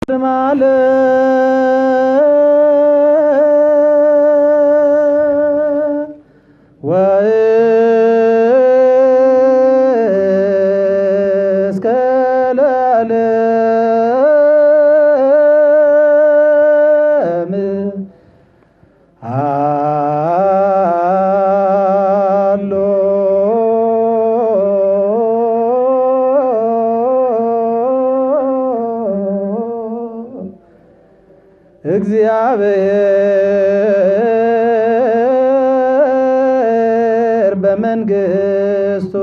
ማለ እግዚአብሔር በመንግሥቱ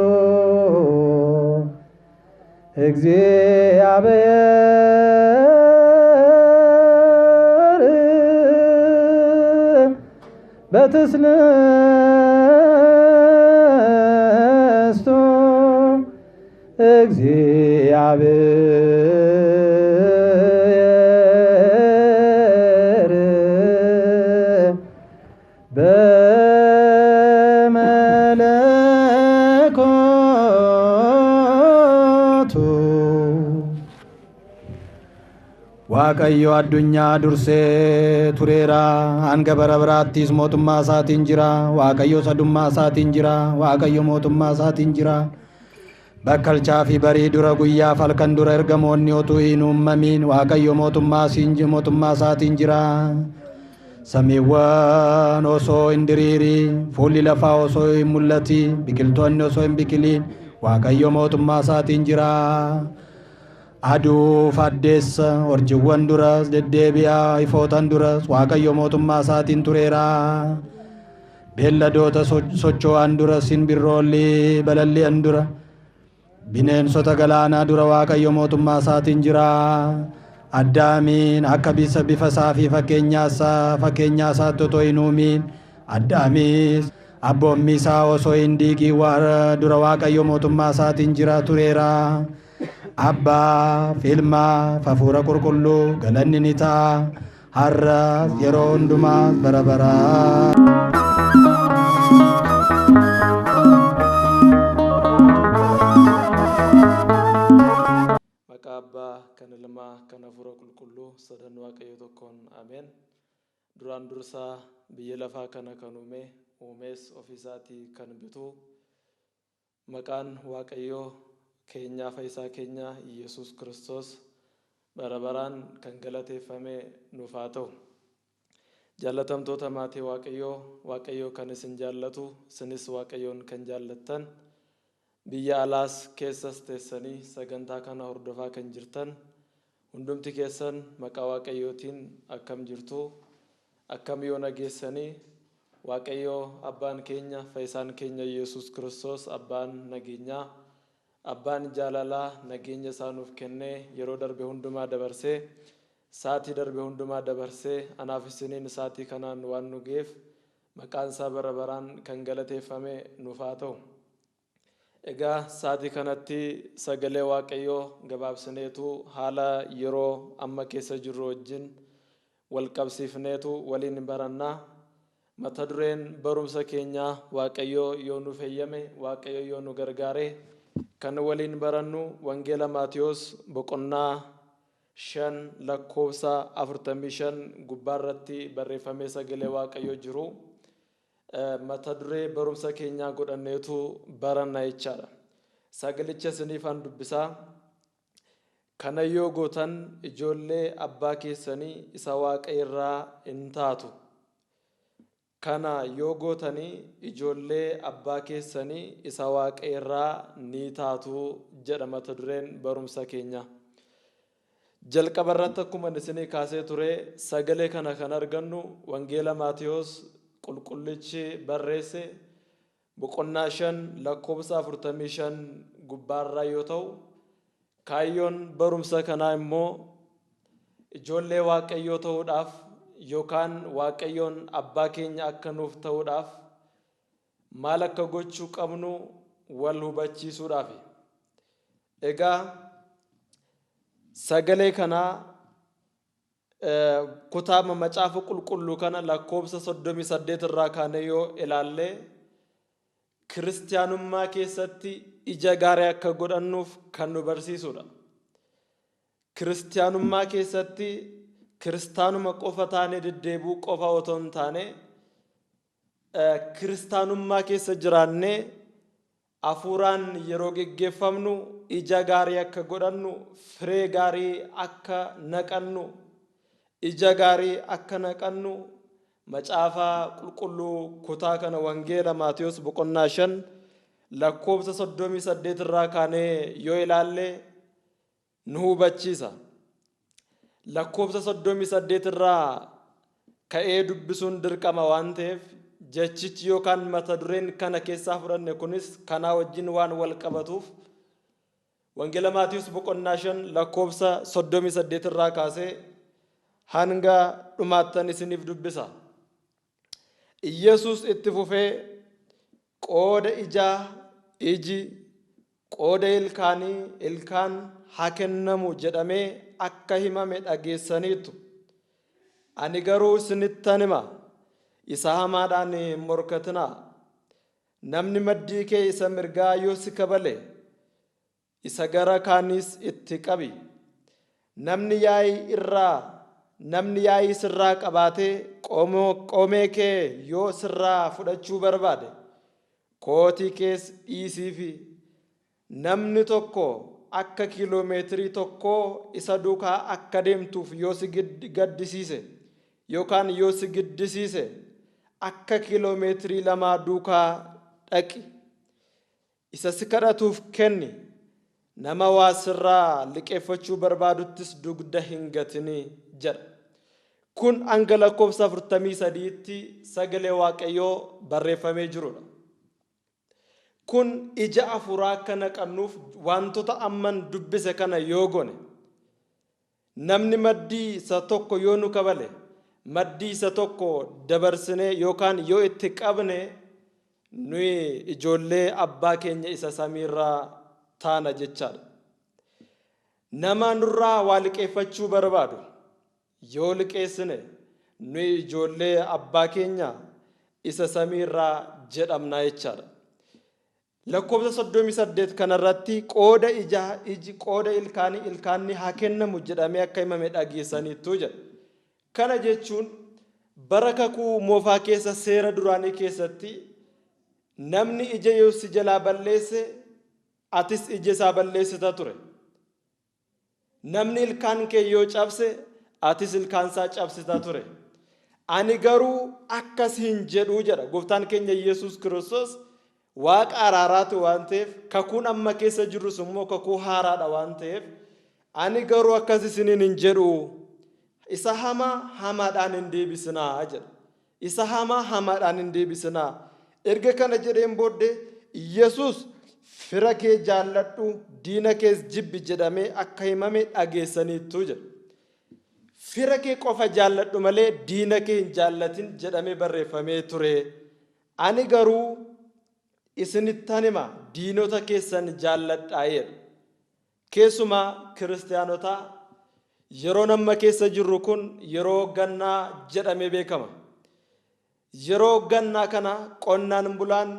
እግዚአብሔር በትስንስቱ እግዚአብሔር በመለኮቱ waaqayyo addunyaa dursee tureera hanga bara biraattis mootummaa isaatiin jira waaqayyo sadummaa isaatiin jira waaqayyo mootummaa isaatiin jira bakkalchaa fi barii dura guyyaa falkan dura ergamoonni otuu hin uumamin waaqayyo mootummaa isaatiin jira samiiwwan osoo hin diriirin fuulli lafaa osoo hin mul'atin biqiltoonni osoo hin biqilin waaqayyo mootummaa isaatiin jira aduu faddeessa urjiiwwan duras deddeebi'aa ifootan duras waaqayyo mootummaa isaatiin tureera beelladoota socho'an dura simbirroolli balalli'an dura bineensota galaanaa dura waaqayyo mootummaa isaatiin jira addaamiin akka bifa isaa fi fakkeenyaa isaatti otoo hin uumin addaamis abboommii isaa osoo hin diigin dura waaqayyo mootummaa isaatiin jira tureera abbaa ilmaa hafuura qulqulluu galanni ni ta'a har'as yeroo hundumaa bara baraa Abbaa kan ilmaa kan hafuura qulqulluu sadan waaqayyo tokkoon ameen. Duraan dursaa biyya lafaa kana kan uumees ofiisaatii kan bitu maqaan waaqayyoo keenyaa fayyisaa keenya Yesuus Kiristoos bara baraan kan galateeffame nuuf haa ta'u. Jaallatamtoota maatii waaqayyoo kan isin jaallatu isinis waaqayyoon kan jaallattan biyya alaas keessas teessanii sagantaa kana hordofaa kan jirtan hundumti keessan maqaa waaqayyootiin akkam jirtu akkam yoo nageessanii waaqayyoo abbaan keenya fayyisaan keenya Yesuus Kiristoos abbaan nageenyaa abbaan jaalalaa nageenya isaa nuuf kennee yeroo darbe hundumaa dabarsee saatii darbe hundumaa dabarsee anaaf isiniin saatii kanaan waan nu geef maqaan isaa bara baraan kan galateeffame nuuf haa ta'u. Egaa saatii kanatti sagalee waaqayyoo gabaabsineetu haala yeroo amma keessa jirru wajjin wal qabsiifneetu waliin barannaa. Mata dureen barumsa keenyaa waaqayyoo yoo nu fayyame waaqayyoo yoo nu gargaare kan waliin barannu wangeela Maatiyos boqonnaa 5 lakkoofsa 45 gubbaarratti barreeffamee sagalee waaqayyoo jiru. Mata duree barumsa keenyaa godhanneetu baranna jechaadha. Sagalicha isiniifan dubbisaa. Kana yoo gootan ijoollee abbaa keessanii isa waaqa irraa hin taatu. Kana yoo gootanii ijoollee abbaa keessanii isa waaqa irraa ni taatu jedha mata dureen barumsa keenyaa. Jalqaba irratti akkuma isinii kaasee ture sagalee kana kan argannu wangeela Maatiyos qulqullichi barreesse boqonnaa 5 lakkoofsa 45 gubbaarraa yoo ta'u kaayyoon barumsa kanaa immoo ijoollee waaqayyoo ta'uudhaaf yookaan waaqayyoon abbaa keenya akka nuuf ta'uudhaaf maal akka gochuu qabnu wal hubachiisuudhaaf. Egaa sagalee kanaa kutaama macaafa qulqulluu kana lakkoofsa 38 irraa kaanee yoo ilaalle kiristaanummaa keessatti ija gaarii akka godhannuuf kan nu barsiisudha. kiristaanummaa keessatti kiristaanuma qofa taane deddeebuu qofa otoo hin taane kiristaanummaa keessa jiraannee hafuuraan yeroo geggeeffamnu ija gaarii akka godhannu firee gaarii akka naqannu ija gaarii akka naqannu macaafa qulqulluu kutaa kana wangeela Maatiyos boqonnaa 5 lakkoofsa 38 irraa kaanee yoo ilaalle nu hubachiisa. lakkoofsa 38 irraa ka'ee dubbisuun dirqama waan ta'eef jechichi yookaan mata dureen kana keessaa fudhanne kunis kanaa wajjin waan wal qabatuuf wangeela Maatiyos boqonnaa 5 lakkoofsa 38 irraa kaasee hanga dhumaattan isiniif dubbisa. Yesus itti fufee qooda ijaa iji qooda ilkaanii ilkaan haa kennamu jedhamee akka himame dhageessaniitu. Ani garuu isinittan hima isa hamaadhaan hin morkatinaa. Namni maddii kee isa mirgaa yoo si kabale isa gara kaaniis itti qabi. Namni yaa'ii sirraa qabaatee qoomee kee yoo sirraa fudhachuu barbaade kootii kees dhiisiifi. Namni tokko akka kiiloomeetirii tokkoo isa duukaa akka deemtuuf yoo si gaddisiise yookaan yoo si giddisiise akka kiiloomeetirii 2 duukaa dhaqi. Isa si kadhatuuf kenni. Nama waa sirraa liqeeffachuu barbaaduttis dugda hin gatini jedha. Kun hanga lakkoofsa 43tti sagalee Waaqayyoo barreeffamee jirudha. Kun ija hafuuraa akka naqannuuf wantoota amman dubbise kana yoo gone namni maddii isa tokko yoo nu kabale maddii isa tokko dabarsinee yookaan yoo itti qabne nuyi ijoollee abbaa keenya isa samiirraa taana jechaadha. Nama nurraa waa liqeeffachuu barbaadu yoo liqeessine nuyi ijoollee abbaa keenya isa samiirraa jedhamna jechaadha. lakkoofsa 38 kanarratti qooda ijaa iji qooda ilkaanii haa kennamu jedhamee akka himame dhageessaniitu jedha. Kana jechuun bara kakuu moofaa keessa seera duraanii keessatti namni ija yoo si jalaa balleesse atis ija isaa balleessita ture. Namni ilkaan kee yoo cabse atis ilkaan isaa cabsita ture. Ani garuu akkas hin jedhuu jedha gooftaan keenya Yesuus Kiristoos. Waaqa araaraatu waan ta'eef kakuun amma keessa jirrus immoo kakuu haaraadha waan ta'eef ani garuu akkas isiniin hin jedhu. Isa hamaa hamaadhaan hin deebisinaa jedha. Isa hamaa hamaadhaan hin deebisinaa. Erga kana jedheen booddee Yesuus fira kee jaalladhu diina kees jibbi jedhamee akka himame dhageessaniitu jedha. Fira kee qofa jaalladhu malee diina kee hin jaallatin jedhamee barreeffamee ture. Ani garuu isinittan hima diinota keessan jaalladhaa jedha. Keessumaa kiristaanotaa yeroo amma keessa jirru kun yeroo gannaa jedhamee beekama. Yeroo gannaa kana qonnaan bulaan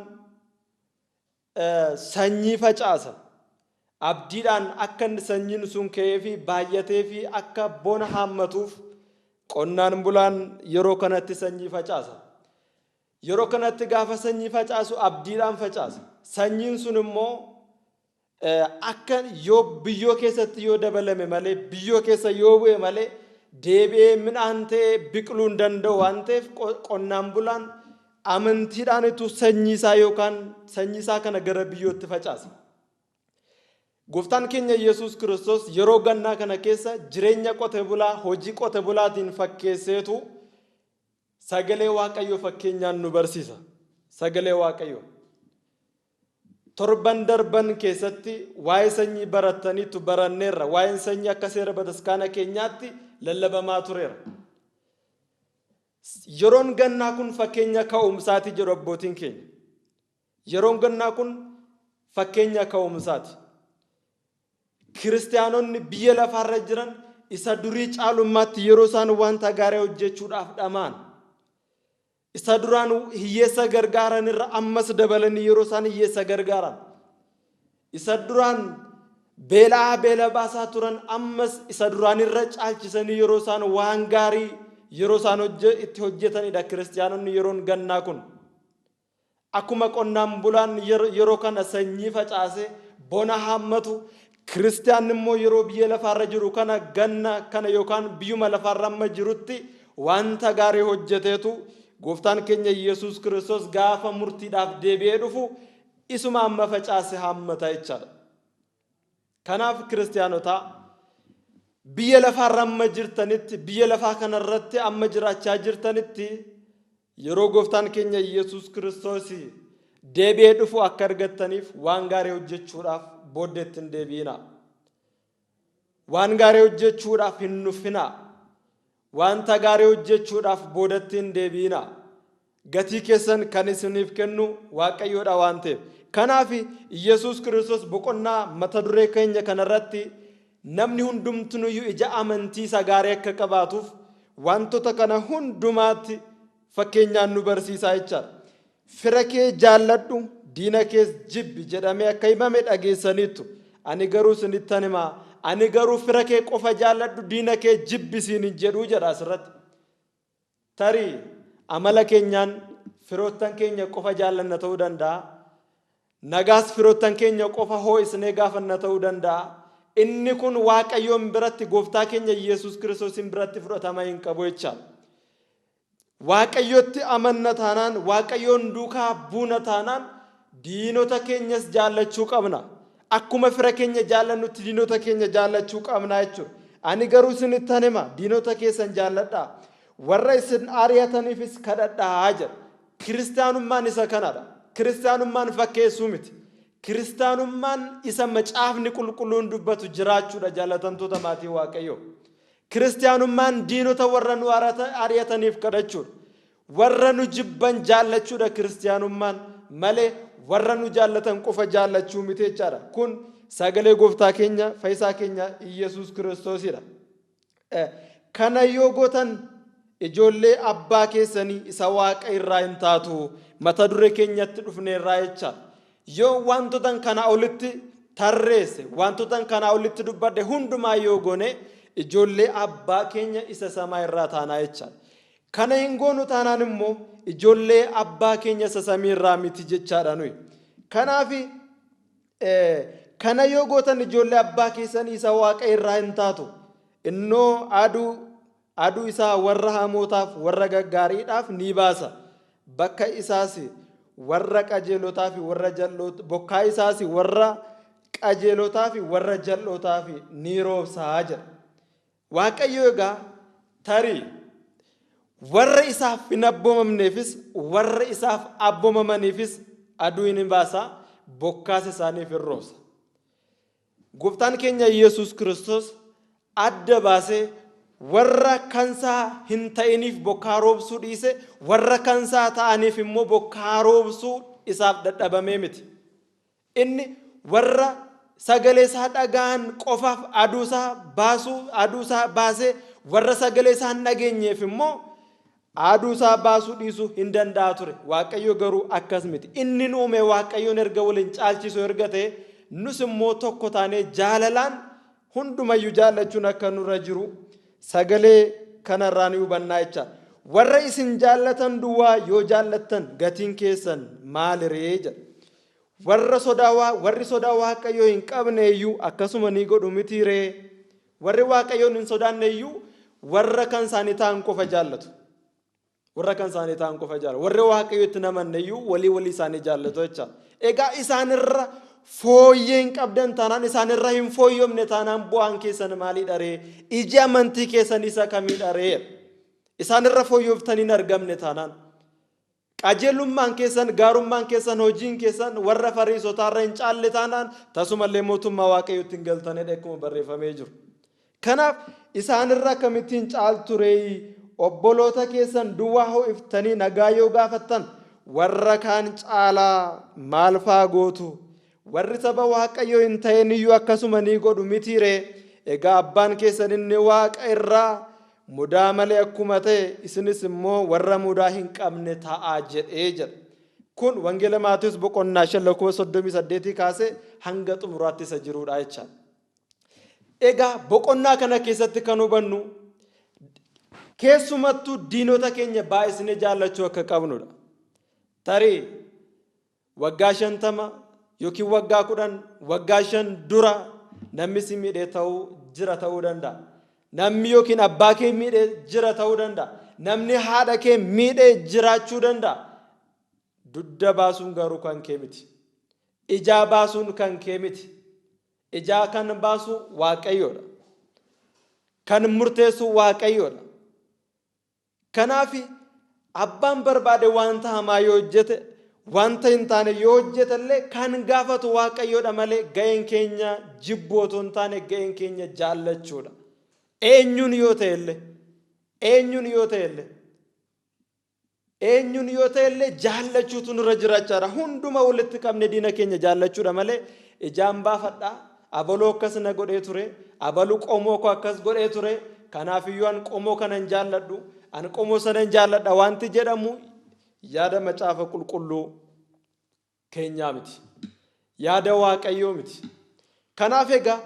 sanyii facaasa. Abdiidhaan akka sanyiin sun ka'ee fi baay'atee fi akka bona haammatuuf qonnaan bulaan yeroo kanatti sanyii facaasa. Yeroo kanatti gaafa sanyii facaasu abdiidhaan facaasa. Sanyiin sun immoo akka yoo biyyoo keessatti yoo dabalame malee biyyoo keessa yoo bu'e malee deebi'ee midhaan ta'ee biqiluu hin danda'u waan ta'eef qonnaan bulaan amantiidhaanitu sanyii isaa yookaan sanyii isaa kana gara biyyootti facaasa. Gooftaan keenya Yesuus Kiristoos yeroo gannaa kana keessa jireenya qote bulaa hojii qote bulaatiin fakkeesseetu sagalee Waaqayyoo fakkeenyaan nu barsiisa. Sagalee Waaqayyoo torban darban keessatti waa'ee sanyii barattaniitu baranneerra. Waa'een sanyii akka seera bataskaana keenyaatti lallabamaa tureera. Yeroon gannaa kun fakkeenya ka'umsaati jedhu abbootiin keenya. Yeroon gannaa kun fakkeenya ka'umsaati. Kiristaanonni biyya lafaarra jiran isa durii caalummaatti yeroo isaan wanta gaarii hojjechuudhaaf dhamaan isa duraan hiyyeessa gargaaran irra ammas dabalanii yeroo isaan hiyyeessa gargaaran isa duraan beela baasaa turan ammas isa duraan irra caalchisanii yeroo isaan waan gaarii yeroo isaan itti hojjetanidha kiristaanonni yeroon gannaa kun. Akkuma qonnaan bulaan yeroo kana sanyii facaase bona hammatu kiristaanni immoo yeroo biyya lafaarra jiru kana ganna kana yookaan biyyuma lafaarra amma jirutti wanta gaarii hojjeteetu gooftaan keenya Yesuus Kiristoos gaafa murtiidhaaf deebi'ee dhufu isuma amma facaase hammata jechaadha. Kanaaf kiristaanota biyya lafaarra amma jirtanitti biyya lafaa kanarratti amma jiraachaa jirtanitti yeroo gooftaan keenya Yesuus Kiristoos deebi'ee dhufu akka argattaniif waan gaarii hojjechuudhaaf booddeetti hin deebi'ina. Waan gaarii hojjechuudhaaf hin nuffina. Wanta gaarii hojjechuudhaaf boodatti hin deebi'ina. Gatii keessan kan isiniif kennu Waaqayyoodha waan ta'eef. Kanaaf Yesuus Kiristoos boqonnaa mata duree keenya kanarratti namni hundumtuu ija amantii isa gaarii akka qabaatuuf wantoota kana hundumaatti fakkeenyaan nu barsiisaa jechaadha. Fira kee jaalladhu diina kees jibbi jedhamee akka himame dhageessaniittu. Ani garuu isinittan himaa. Ani garuu fira kee qofa jaalladhu diina kee jibbi siin jedhuu jedha asirratti. Tarii amala keenyaan firoottan keenya qofa jaallanna ta'uu danda'a. Nagaas firoottan keenya qofa hoo'isnee gaafanna ta'uu danda'a. Inni kun Waaqayyoon biratti gooftaa keenya Yesuus Kiristoosin biratti fudhatama hin qabu jechaadha. Waaqayyotti amanna taanaan Waaqayyoon duukaa buuna taanaan diinota keenyas jaallachuu qabna. Akkuma fira keenya jaallannutti diinota keenya jaallachuu qabna jechuudha. Ani garuu isinittan hima diinota keessan jaalladhaa. Warra isin ari'ataniifis kadhadhaa jedha. Kiristaanummaan isa kanadha. Kiristaanummaan fakkeessuu miti. Kiristaanummaan isa macaafni qulqulluun dubbatu jiraachuudha jaallatamtoota maatii Waaqayyoo. Kiristaanummaan diinota warra nu ari'ataniif kadhachuudha. Warra nu jibban jaallachuudha kiristaanummaan malee warra nu jaallatan qofa jaallachuu miti jechaadha. Kun sagalee gooftaa keenya fayyisaa keenya Yesuus Kiristoosidha. Kana yoo gootan ijoollee abbaa keessanii isa Waaqa irraa hin taatu mata duree keenyatti dhufneerraa jechaadha. Yoo wantoota kana olitti tarreesse wantoota kana olitti dubbadde hundumaa yoo goone ijoollee abbaa keenya isa samaa irraa taanaa jechaadha. Kana hin goonu taanaan immoo ijoollee abbaa keenya isa samii irraa miti jechaadha nuyi. Kanaaf kana yoo gootan ijoollee abbaa keessanii isa Waaqa irraa hin taatu. Innoo aduu isaa warra hamootaaf warra gaggaariidhaaf ni baasa. Bakka isaas warra qajeelotaa fi warra jal'oota bokkaa isaas warra qajeelotaa fi warra jal'ootaaf ni roobsaa jedha. Waaqayyo egaa tarii warra isaaf hin abboomamneefis warra isaaf abboomamaniifis aduu ni baasa bokkaas isaaniif hin roobsa. Gooftaan keenya Yesuus Kiristoos adda baasee warra kansaa hin ta'iniif bokkaa roobsuu dhiise warra kansaa ta'aniif immoo bokkaa roobsuu isaaf dadhabamee miti. Inni warra sagalee isaa dhagaan qofaaf aduusaa baasee warra sagalee isaa hin dhageenyeef immoo aduusaa baasuu dhiisuu hin danda'a ture. Waaqayyo garuu akkas miti. Inni nu uume Waaqayyoon erga waliin caalchisu erga ta'e nus immoo tokko taanee jaalalaan hundumayyuu jaallachuun akka nurra jiru sagalee kanarraa ni hubannaa jecha. Warra isin jaallatan duwwaa yoo jaallattan gatiin keessan maaliree jedha. Warri sodaa Waaqayyoo hin qabne iyyuu akkasuma ni godhu mitiiree. Warri Waaqayyoon hin sodaanne iyyuu warra kan isaanii ta'an qofa jaallatu. Warri Waaqayyootti namanne iyyuu walii isaanii jaallatu jecha. Egaa isaanirra fooyyee hin qabdan taanaan isaanirra hin fooyyomne taanaan bu'aan keessan maalidha ree? Iji amantii keessan isa kamidha ree? Isaanirra fooyyooftanii hin argamne taanaan. Qajeelummaan keessan gaarummaan keessan hojiin keessan warra Fariisotaarra hin caalle taanaan tasumallee mootummaa Waaqayyootti hin galtanidha akkuma barreeffamee jiru. Kanaaf isaanirra akkamittiin caaltu ree? Obboloota keessan duwwaa ho'iftanii nagaa yoo gaafattan warra kaan caalaa maal faa gootu? Warri saba Waaqayyoo hin ta'in iyyuu akkasuma ni godhu mitiiree. Egaa abbaan keessan inni Waaqa irraa mudaa malee akkuma ta'e isinis immoo warra mudaa hin qabne ta'aa jedhee jedha. Kun wangeela Maatiyuus boqonnaa 5:38 kaasee hanga xumuraatti isa jirudha jecha. egaa boqonnaa kana keessatti kan hubannu keessumattuu diinota keenya baay'isnee jaallachuu akka qabnudha. Tarii waggaa 50 yookiin waggaa 10 waggaa 5 dura namni si miidhee ta'uu danda'a. Namni yookiin abbaa kee miidhee jira ta'uu danda'a. Namni haadha kee miidhee jiraachuu danda'a. Dudda baasuun garuu kan kee miti. Ijaa baasuun kan kee miti. Ijaa kan baasu Waaqayyoodha. Kan murteessu Waaqayyoodha. Kanaaf abbaan barbaade wanta hamaa yoo hojjete wanta hin taane yoo hojjetallee kan gaafatu Waaqayyoodha malee ga'een keenya jibbuu otoo hin taane ga'een keenya jaallachuudha. Eenyuun yoo ta'ellee jaallachuutu nurra jiraachaadha. Hunduma walitti qabne diina keenya jaallachuudha malee ijaan baafadhaa. Abaluu akkas na godhee ture. Abaluu qomoo koo akkas godhee ture. Kanaafiyyuu an qomoo kana hin jaalladhu. An qomoo sana hin jaalladha wanti jedhamu yaada macaafa qulqulluu keenyaa miti. Yaada Waaqayyoo miti. Kanaaf egaa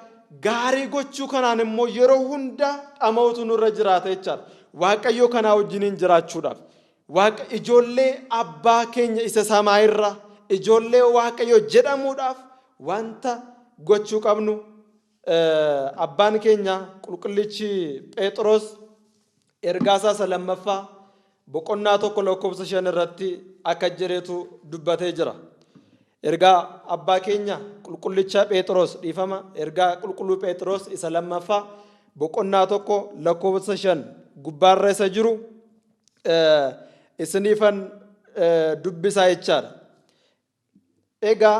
gaarii gochuu kanaan immoo yeroo hunda dhama'utu nurra jiraata jechaadha. Waaqayyoo kanaa wajjiniin jiraachuudhaaf. Ijoollee abbaa keenya isa samaayirra ijoollee Waaqayyoo jedhamuudhaaf wanta gochuu qabnu abbaan keenya qulqullichi Phexros ergaasaa lammaffaa boqonnaa 1:5 irratti akka jedhetu dubbatee jira. Ergaa abbaa keenya qulqullicha Phexros dhiifama ergaa qulqulluu Phexros isa lammaffaa boqonnaa 1:5 gubbaarra isa jiru isiniifan dubbisaa jechaadha. Egaa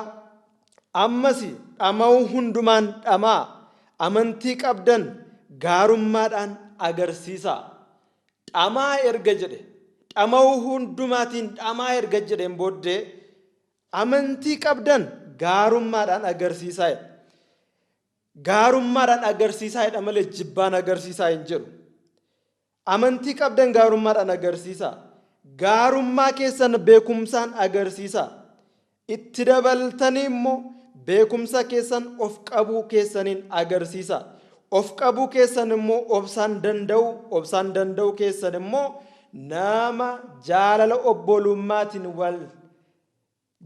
ammas dhama'uu hundumaan dhamaa amantii qabdan gaarummaadhaan agarsiisaa. Dhamaa erga jedhe dhama'uu hundumaatiin dhamaa erga jedheen booddee amantii qabdan gaarummaadhaan agarsiisaa. Gaarummaadhaan agarsiisaa jedha malee jibbaan agarsiisaa hin jedhu. Amantii qabdan gaarummaadhaan agarsiisaa. Gaarummaa keessan beekumsaan agarsiisaa. Itti dabaltanii immoo beekumsa keessan of qabuu keessaniin agarsiisaa. Of qabuu keessan immoo obsaan danda'u keessan immoo nama jaalala obbolummaatiin wal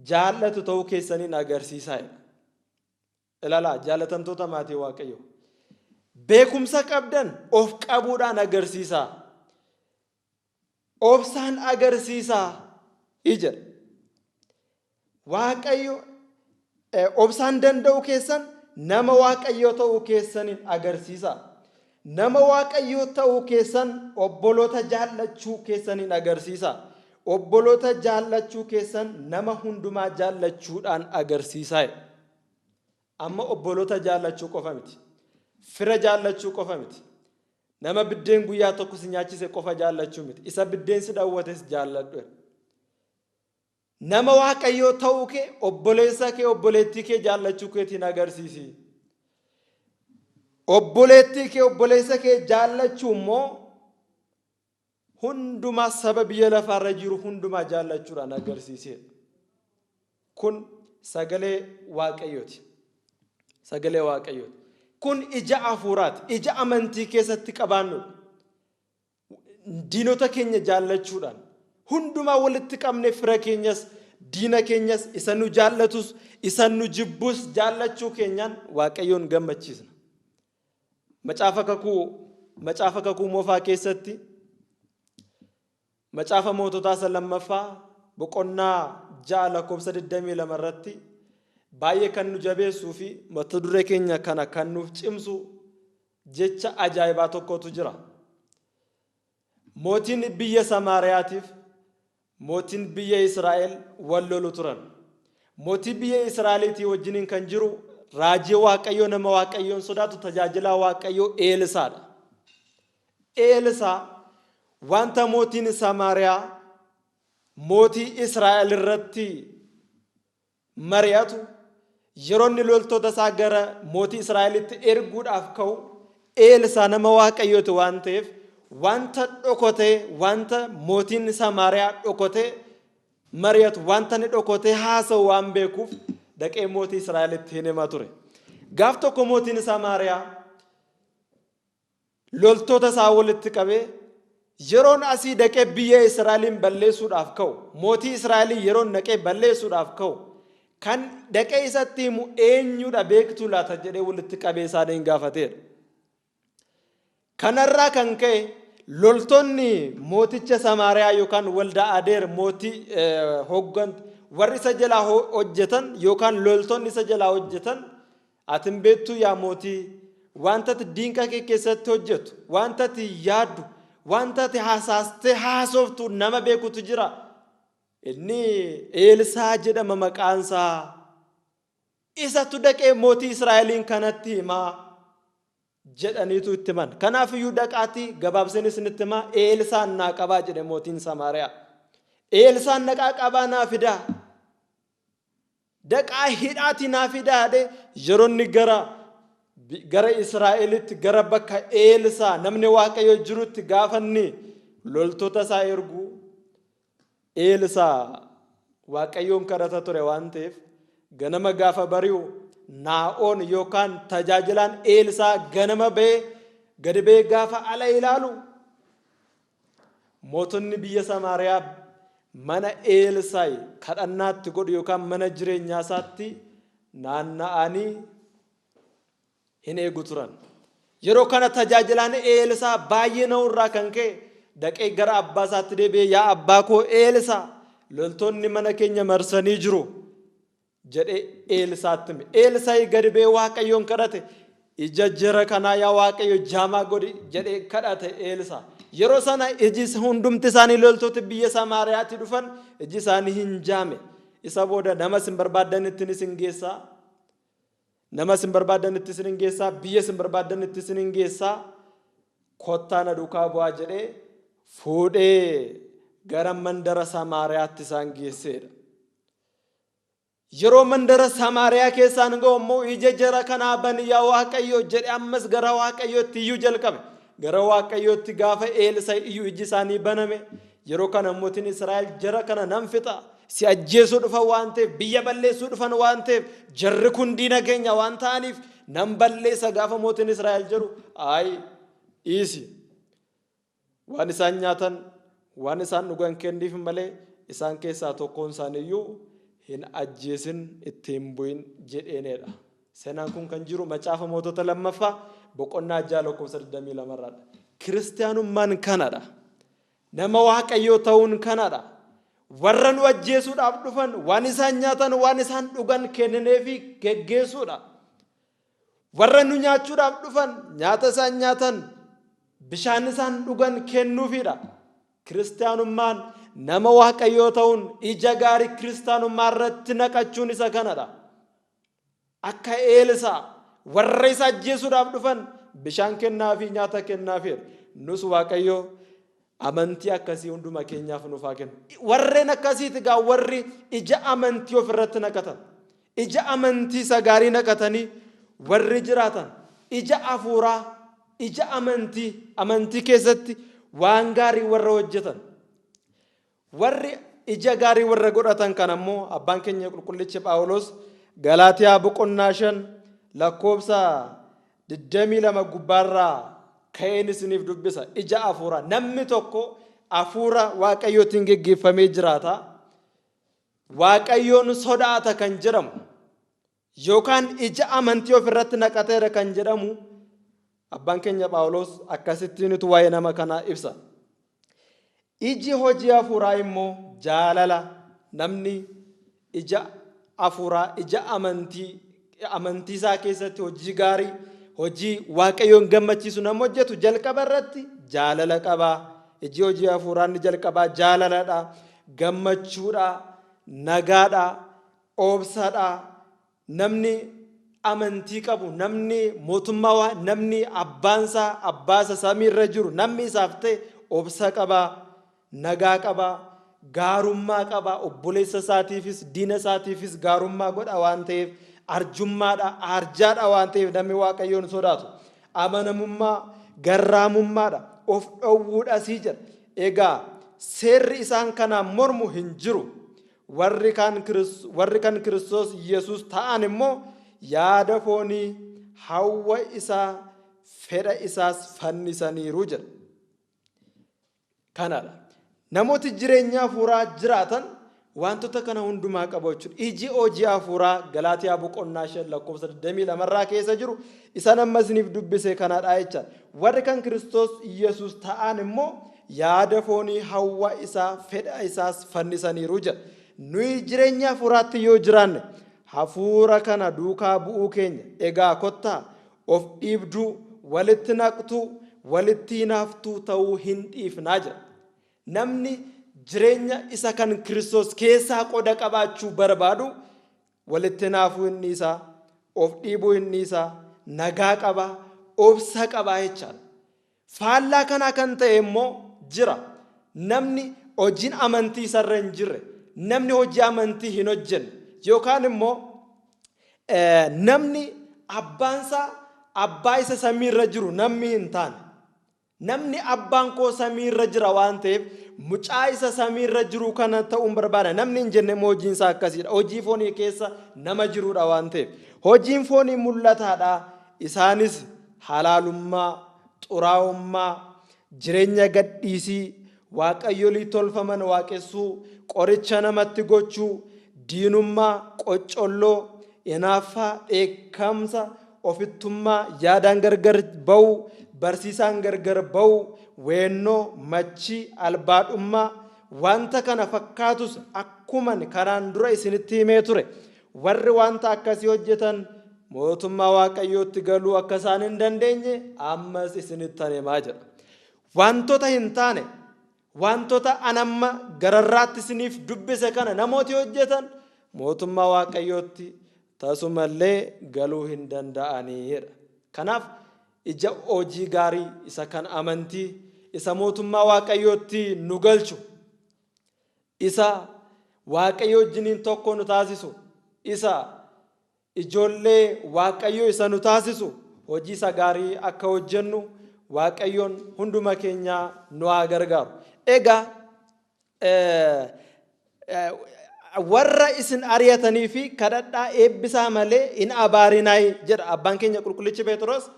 jaallatu ta'uu keessaniin agarsiisaa. Ilaalaa jaalatamtoota maatii Waaqayyoo. Beekumsa qabdan of qabuudhaan agarsiisaa. Obsaan agarsiisaa ija. Waaqayyo obsaan danda'u keessan nama Waaqayyoo ta'uu keessaniin agarsiisaa. Nama Waaqayyoo ta'uu keessan obboloota jaallachuu keessaniin agarsiisaa. Obboloota jaallachuu keessan nama hundumaa jaallachuudhaan agarsiisaa. Amma obboloota jaallachuu qofa miti. Fira jaallachuu qofa miti. Nama biddeen guyyaa tokko si nyaachise qofa jaallachuu miti. Isa biddeen si dhawwates jaalladhu. Nama Waaqayyoo ta'uu kee obboleessa kee obboleettii kee jaallachuu keetiin agarsiisi. Obboleettii kee obboleessa kee jaallachuu immoo hundumaa saba biyya lafaarra jiru hundumaa jaallachuudhaan agarsiisee. Kun sagalee Waaqayyooti. Sagalee Waaqayyooti. Kun ija hafuuraati. Ija amantii keessatti qabaannu. Diinota keenya jaallachuudhaan hundumaa walitti qabne fira keenyas diina keenyas isa nu jaallatus isa nu jibbus jaallachuu keenyaan Waaqayyoon gammachiisna. Macaafa kakuu moofaa keessatti macaafa moototaa lammaffaa boqonnaa 6:22 irratti baay'ee kan nu jabeessuu fi mata duree keenya kana kan nuuf cimsu jecha ajaa'ibaa tokkotu jira. Mootiin biyya Samaariyaatiif mootiin biyya Israa'el wal lolu turan. Mootii biyya Israa'eliitii wajjiniin kan jiru raajii Waaqayyoo nama Waaqayyoon sodaatu tajaajilaa Waaqayyoo Eelisaadha. Eelisaa wanta mootiin Samaariyaa mootii Israa'el irratti mari'atu yeroo inni loltoota isaa gara mootii Israa'elitti erguudhaaf ka'u Eelisaa nama Waaqayyooti waan ta'eef wanta dhokotee wanta mootiin Samaariyaa dhokotee mari'atu wanta ni dhokotee haasa'u waan beekuuf dhaqee mootii Israa'elitti hin hima ture. Gaaf tokko mootiin Samaariyaa loltoota isaa walitti qabee yeroon asii dhaqee biyya Israa'eliin balleessuudhaaf ka'u mootii Israa'elii yeroon dhaqee balleessuudhaaf ka'u kan dhaqee isatti himu eenyudha beektuu laata jedhee walitti qabee isaaniin gaafateedha. Kanarraa kan ka'e loltoonni mooticha Samaariyaa yookaan waldaa Adeer mootii hoggantu warri isa jalaa hojjetan yookaan loltoonni isa jalaa hojjetan atin beektuu yaa mootii wanta ati diinqa kee keessatti hojjetu wanta ati yaaddu wanta ati haasaastee haasoftu nama beekutu jira. Inni Eelsaa jedhama maqaansaa isatu dhaqee mootii Israa'eliin kanatti himaa jedhaniitu itti himan. Kanaafiyyuu dhaqaatii gabaabseen isinitti himaa Eelsaan naa qabaa jedhe mootiin Samaariyaa. Eelsaan dhaqaa qabaa naa fidaa. Dhaqaa hidhaatii naa fidaa jedhee yeroo inni gara Israa'elitti gara bakka Eelsaa namni Waaqayyo jirutti gaafanni loltoota isaa ergu. Eelsaa Waaqayyoon kadhata ture waan ta'eef ganama gaafa bari'u Naa'oon yookaan tajaajilaan Eelsaa ganama ba'ee gadi ba'ee gaafa ala ilaalu mootonni biyya Samaariyaa mana Eelsaa kadhannaatti godhu yookaan mana jireenyaa isaatti naanna'anii hin eegu turan. Yeroo kana tajaajilaan Eelsaa baay'ee na'urraa kan ka'e dhaqee gara abbaa isaatti deebi'ee yaa abbaa koo Eelsaa loltoonni mana keenya marsanii jiru jedhee Eelsaatti hime. Eelsaa gadi ba'ee Waaqayyoon kadhate ija jara kanaa yaa Waaqayyo jaamaa godhi jedhee kadhate Eelsaa. Yeroo sana iji hundumti isaanii loltoota biyya Samaariyaatti dhufan iji isaanii hin jaame. Isa booda nama isin barbaadanitti isin geessaa. Nama isin barbaadanitti isin geessaa. Biyya isin barbaadanitti isin geessaa. Kottaa na duukaa bu'aa jedhee fuudhee gara mandara Samaariyaatti isaan geesseedha. Yeroo mandara Samaariyaa keessaan ga'u immoo ija jara kanaa bani yaa Waaqayyo jedhe ammas gara Waaqayyootti iyyuu jalqabe. Gara Waaqayyootti gaafa Eelsaa iyyuu iji isaanii baname. Yeroo kana mootiin Israa'el jara kana nan fixa si ajjeesuu dhufan waan ta'eef biyya balleessuu dhufan waan ta'eef jarri kun diina keenya waan ta'aniif nan balleessa gaafa mootiin Israa'el jedhu dhiisi. Waan isaan nyaatan waan isaan dhugan kenniif malee isaan keessaa tokkoon isaaniiyyuu hin ajjeesin ittiin bu'in jedheenedha. Seenaan kun kan jiru macaafa mootota lammaffaa boqonnaa 6:22 irraadha. Kiristaanummaan kanadha. Nama Waaqayyoo ta'uun kanadha. Warra nu ajjeesuudhaaf dhufan waan isaan nyaatan waan isaan dhugan kennineefi geggeessuudha. Warra nu nyaachuudhaaf dhufan nyaata isaan nyaatan bishaan isaan dhugan kennuufidha. Kiristaanummaan nama Waaqayyoo ta'uun ija gaarii kiristaanummaa irratti naqachuun isa kanadha. Akka Eelsaa warra isa ajjeesuudhaaf dhufan bishaan kennaafi nyaata kennaafidha. Nus Waaqayyoo amantii akkasii hunduma keenyaaf nuuf haa kennu. Warreen akkasiiti gaa warri ija amantii ofirratti naqatan. Ija amantii isa gaarii naqatanii warri jiraatan ija hafuuraa ija amantii keessatti waan gaarii warra hojjetan. Warri ija gaarii warra godhatan kan ammoo abbaan keenya qulqullichi Phaawulos Galaatiyaa boqonnaa 5:22 gubbaarraa ka'een isiniif dubbisa. Ija hafuuraa namni tokko hafuura Waaqayyootiin geggeeffamee jiraata. Waaqayyoon sodaata kan jedhamu yookaan ija amantii ofirratti naqateera kan jedhamu abbaan keenya Phaawulos akkasittiinitu waa'ee nama kanaa ibsa. Iji hojii hafuuraa immoo jaalala. Namni ija hafuuraa ija amantii isaa keessatti hojii gaarii hojii Waaqayyoon gammachiisu nama hojjetu jalqaba irratti jaalala qabaa. Iji hojii hafuuraa inni jalqabaa jaalaladha, gammachuudha, nagaadha, obsadha. Namni amantii qabu namni mootummaa namni abbaasa samii irra jiru namni isaaf ta'e obsa qabaa, nagaa qabaa, gaarummaa qabaa. Obboleessa isaatiifis diina isaatiifis gaarummaa godha waan ta'eef arjummaadha, arjaadha waan ta'eef namni Waaqayyoon sodaatu. Amanamummaa, garraamummaadha, of dhowwuudha sii jedha. Egaa seerri isaan kanaan mormu hin jiru. Warri kan Kiristoos Yesuus ta'an immoo yaada foonii hawwa isaa fedha isaas fannisaniiru jedha. Kanadha. Namooti jireenya hafuuraa jiraatan wantoota kana hundumaa qabu jechuudha. Iji hojii hafuuraa Galaatiyaa boqonnaa 5 lakkoofsa 22 irraa keessa jiru isa nama isiniif dubbise kanadha jecha. Warri kan Kiristoos Yesuus ta'an immoo yaada foonii hawwa isaa fedha isaas fannisaniiru jedha. Nuyi jireenya hafuuraatti yoo jiraanne hafuura kana duukaa bu'uu keenya egaa kottaa of dhiibduu walitti naqtuu walitti hinaaftuu ta'uu hin dhiifnaa jedha. Namni jireenya isa kan Kiristoos keessaa qoda qabaachuu barbaadu walitti hinaafuu inni isaa of dhiibuu inni isaa nagaa qaba obsa qaba jechaadha. Faallaa kana kan ta'e immoo jira. Namni hojiin amantii isarra hin jirre, namni hojii amantii hin hojjenne yookaan immoo namni abbaansaa abbaa isa samiirra jiru namni hin taane. Namni abbaan koo samiirra jira waan ta'eef mucaa isa samiirra jiru kana ta'uun barbaada. Namni hin jenne hojiin isaa akkasiidha. Hojii foonii keessa nama jirudha waan ta'eef. Hojiin foonii mul'ataadha. Isaanis halaalummaa, xuraa'ummaa, jireenya gadhiisii, waaqayyolii tolfaman waaqessuu, qoricha namatti gochuu, diinummaa, qoccolloo, hinaaffaa, dheekkamsa, ofittummaa, yaadaan gargar ba'uu, barsiisaan gargar ba'uu, weennoo, machii, albaadhummaa, wanta kana fakkaatus akkuman karaan dura isinitti himee ture. Warri wanta akkasii hojjetan mootummaa waaqayyootti galuu akka isaan hin dandeenye ammas isinitti himaa jedha. Wantoota hin taane, wantoota anamma gararraatti isiniif dubbise kana namooti hojjetan mootummaa waaqayyootti tasumallee galuu hin danda'aniidha. Kanaaf ija hojii gaarii isa kan amantii isa mootummaa waaqayyootti nu galchu, isa waaqayyo wajjiniin tokko nu taasisu, isa ijoollee waaqayyo isa nu taasisu hojii isa gaarii akka hojjennu waaqayyoon hunduma keenya nu haa gargaaru. Egaa warra isin ari'atanii fi kadhadhaa eebbisaa malee hin abaarinaa jedha abbaan keenya qulqullichi Phexros.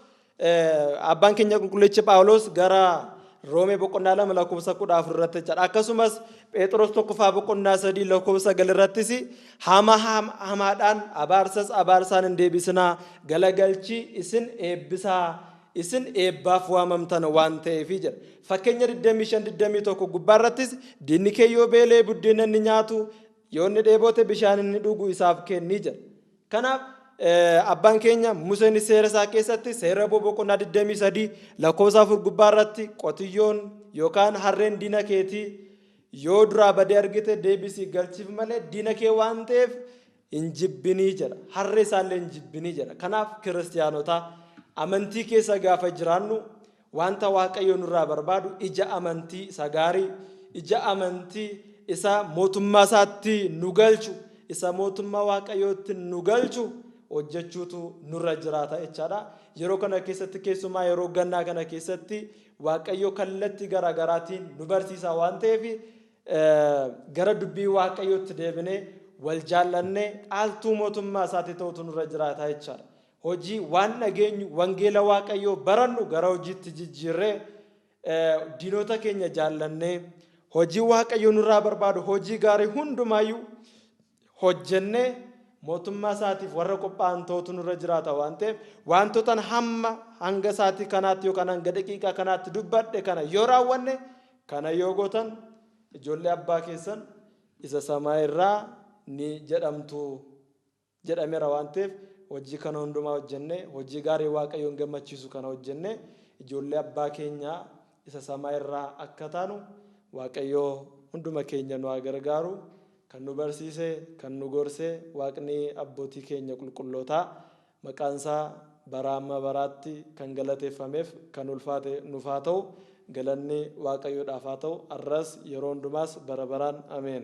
Abbaan keenya qulqullichi Phaawulos gara Roomee boqonnaa 2 lakkoofsa 14 irratti jedha. Akkasumas Phexros tokkoffaa boqonnaa 3 lakkoofsa 9 irrattis hamaadhaan abaarsaan hin deebisinaa, galagalchi isin eebbisaa, isin eebbaaf waamamtan waan ta'eef jedha. Fakkeenya 25-21 gubbaa irrattis diinni kee yoo beelee buddeena inni nyaatu, yoo inni dheebote bishaan inni dhugu isaaf kenni jedha. Kanaaf abbaan keenya Museen seera isaa keessatti seera boqonnaa 23 lakkoofsa 4 gubbaa irratti qotiyyoon yookaan harreen diina keetii yoo duraa badee argite deebisii galchiif malee diina kee waan ta'eef hin jibbinii jedha. Harree isaallee hin jibbinii jedha. Kanaaf kiristaanota amantii keessa gaafa jiraannu wanta waaqayyo nurraa barbaadu ija amantii isa gaarii, ija amantii isa mootummaa isaatti nu galchu, isa mootummaa waaqayyootti nu galchu hojjechuutu nurra jiraata jechaadha. Yeroo kana keessatti keessumaa yeroo gannaa kana keessatti waaqayyo kallattii garaagaraatiin nu barsiisa waan ta'eef gara dubbii waaqayyootti deebinee wal jaallannee dhaaltuu mootummaa isaatti ta'utu nurra jiraata jechaadha. Hojii waan dhageenyu wangeela waaqayyoo barannu gara hojiitti jijjiirree diinota keenya jaallannee hojii waaqayyo nurraa barbaadu hojii gaarii hundumaayyuu hojjennee mootummaa isaatiif warra qophaa'an ta'utu nurra jiraata waan ta'eef wantoota hanga isaatii kanaatti yookaan hanga daqiiqaa kanaatti dubbadhe kana yoo raawwanne kana yoo gootan ijoollee abbaa keessan isa samaa irraa ni jedhamtu jedhameera waan ta'eef hojii kana hundumaa hojjennee hojii gaarii waaqayyoon gammachiisu kana hojjennee ijoollee abbaa keenyaa isa samaa irraa akka taanu waaqayyoo hunduma keenya nu haa gargaaru. Kan nu barsiise, kan nu gorse waaqni abbootii keenya qulqullootaa maqaan isaa bara amma baraatti kan galateeffameef kan ulfaate nuuf haa ta'u, galanni waaqayyoodhaaf haa ta'u, arras yeroo hundumaas bara baraan ameen.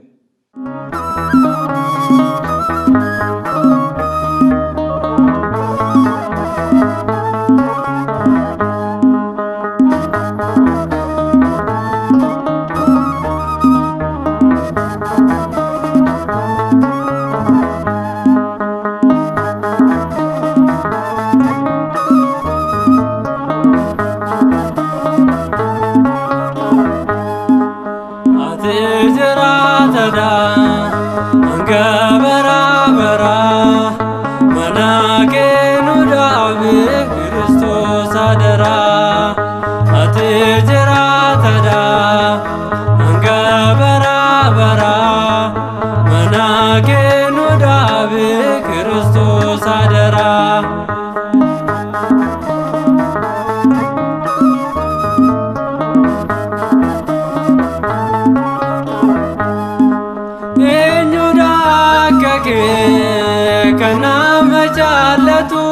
kee kan nama jaallatu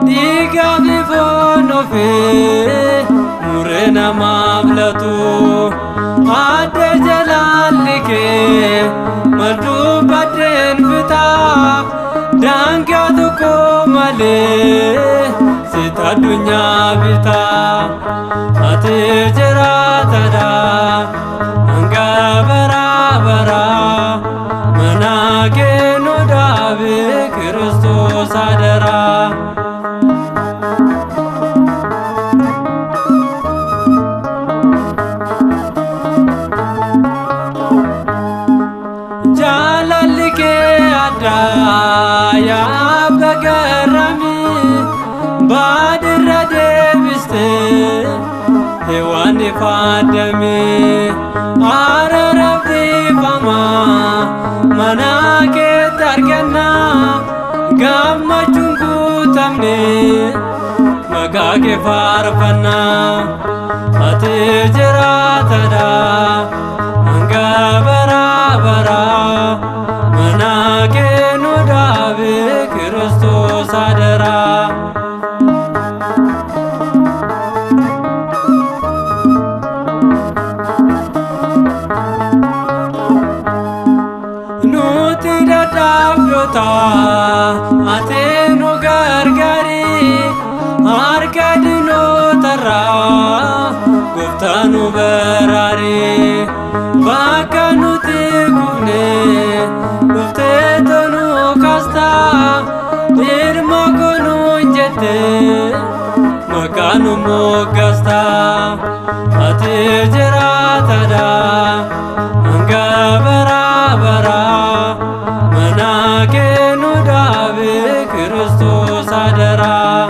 dhiiga bifoon ofee muree namaaf latu adda jalaalli kee malduu baddeen fitaa daangaa tokko malee sita addunyaa bitaa ati jiraatadha hanga baraa baraa mana kee nu dhaabe Kiristoos adaraa. Jaalalli kee addaa yaa bagarami baadirra deebistee hewaan ifaadame ararab dhiifamaa mana keetti arganna gammachuun guutamne maqaa kee faarfanna ati jiraatadha hanga baraa baraa mana kee nu dhaabe Kiristoos adaraa. Nuti dadhabdoota ati nu gargaari harka diinotarraa gooftaa nu baraari bakka nuti kufne dhuftee tonu kaasta ilma kunuun jette maqaa nu moggaasta ati jiraatadha hanga baraa baraa mana kee nu dhaabe Kiristoos adaraa.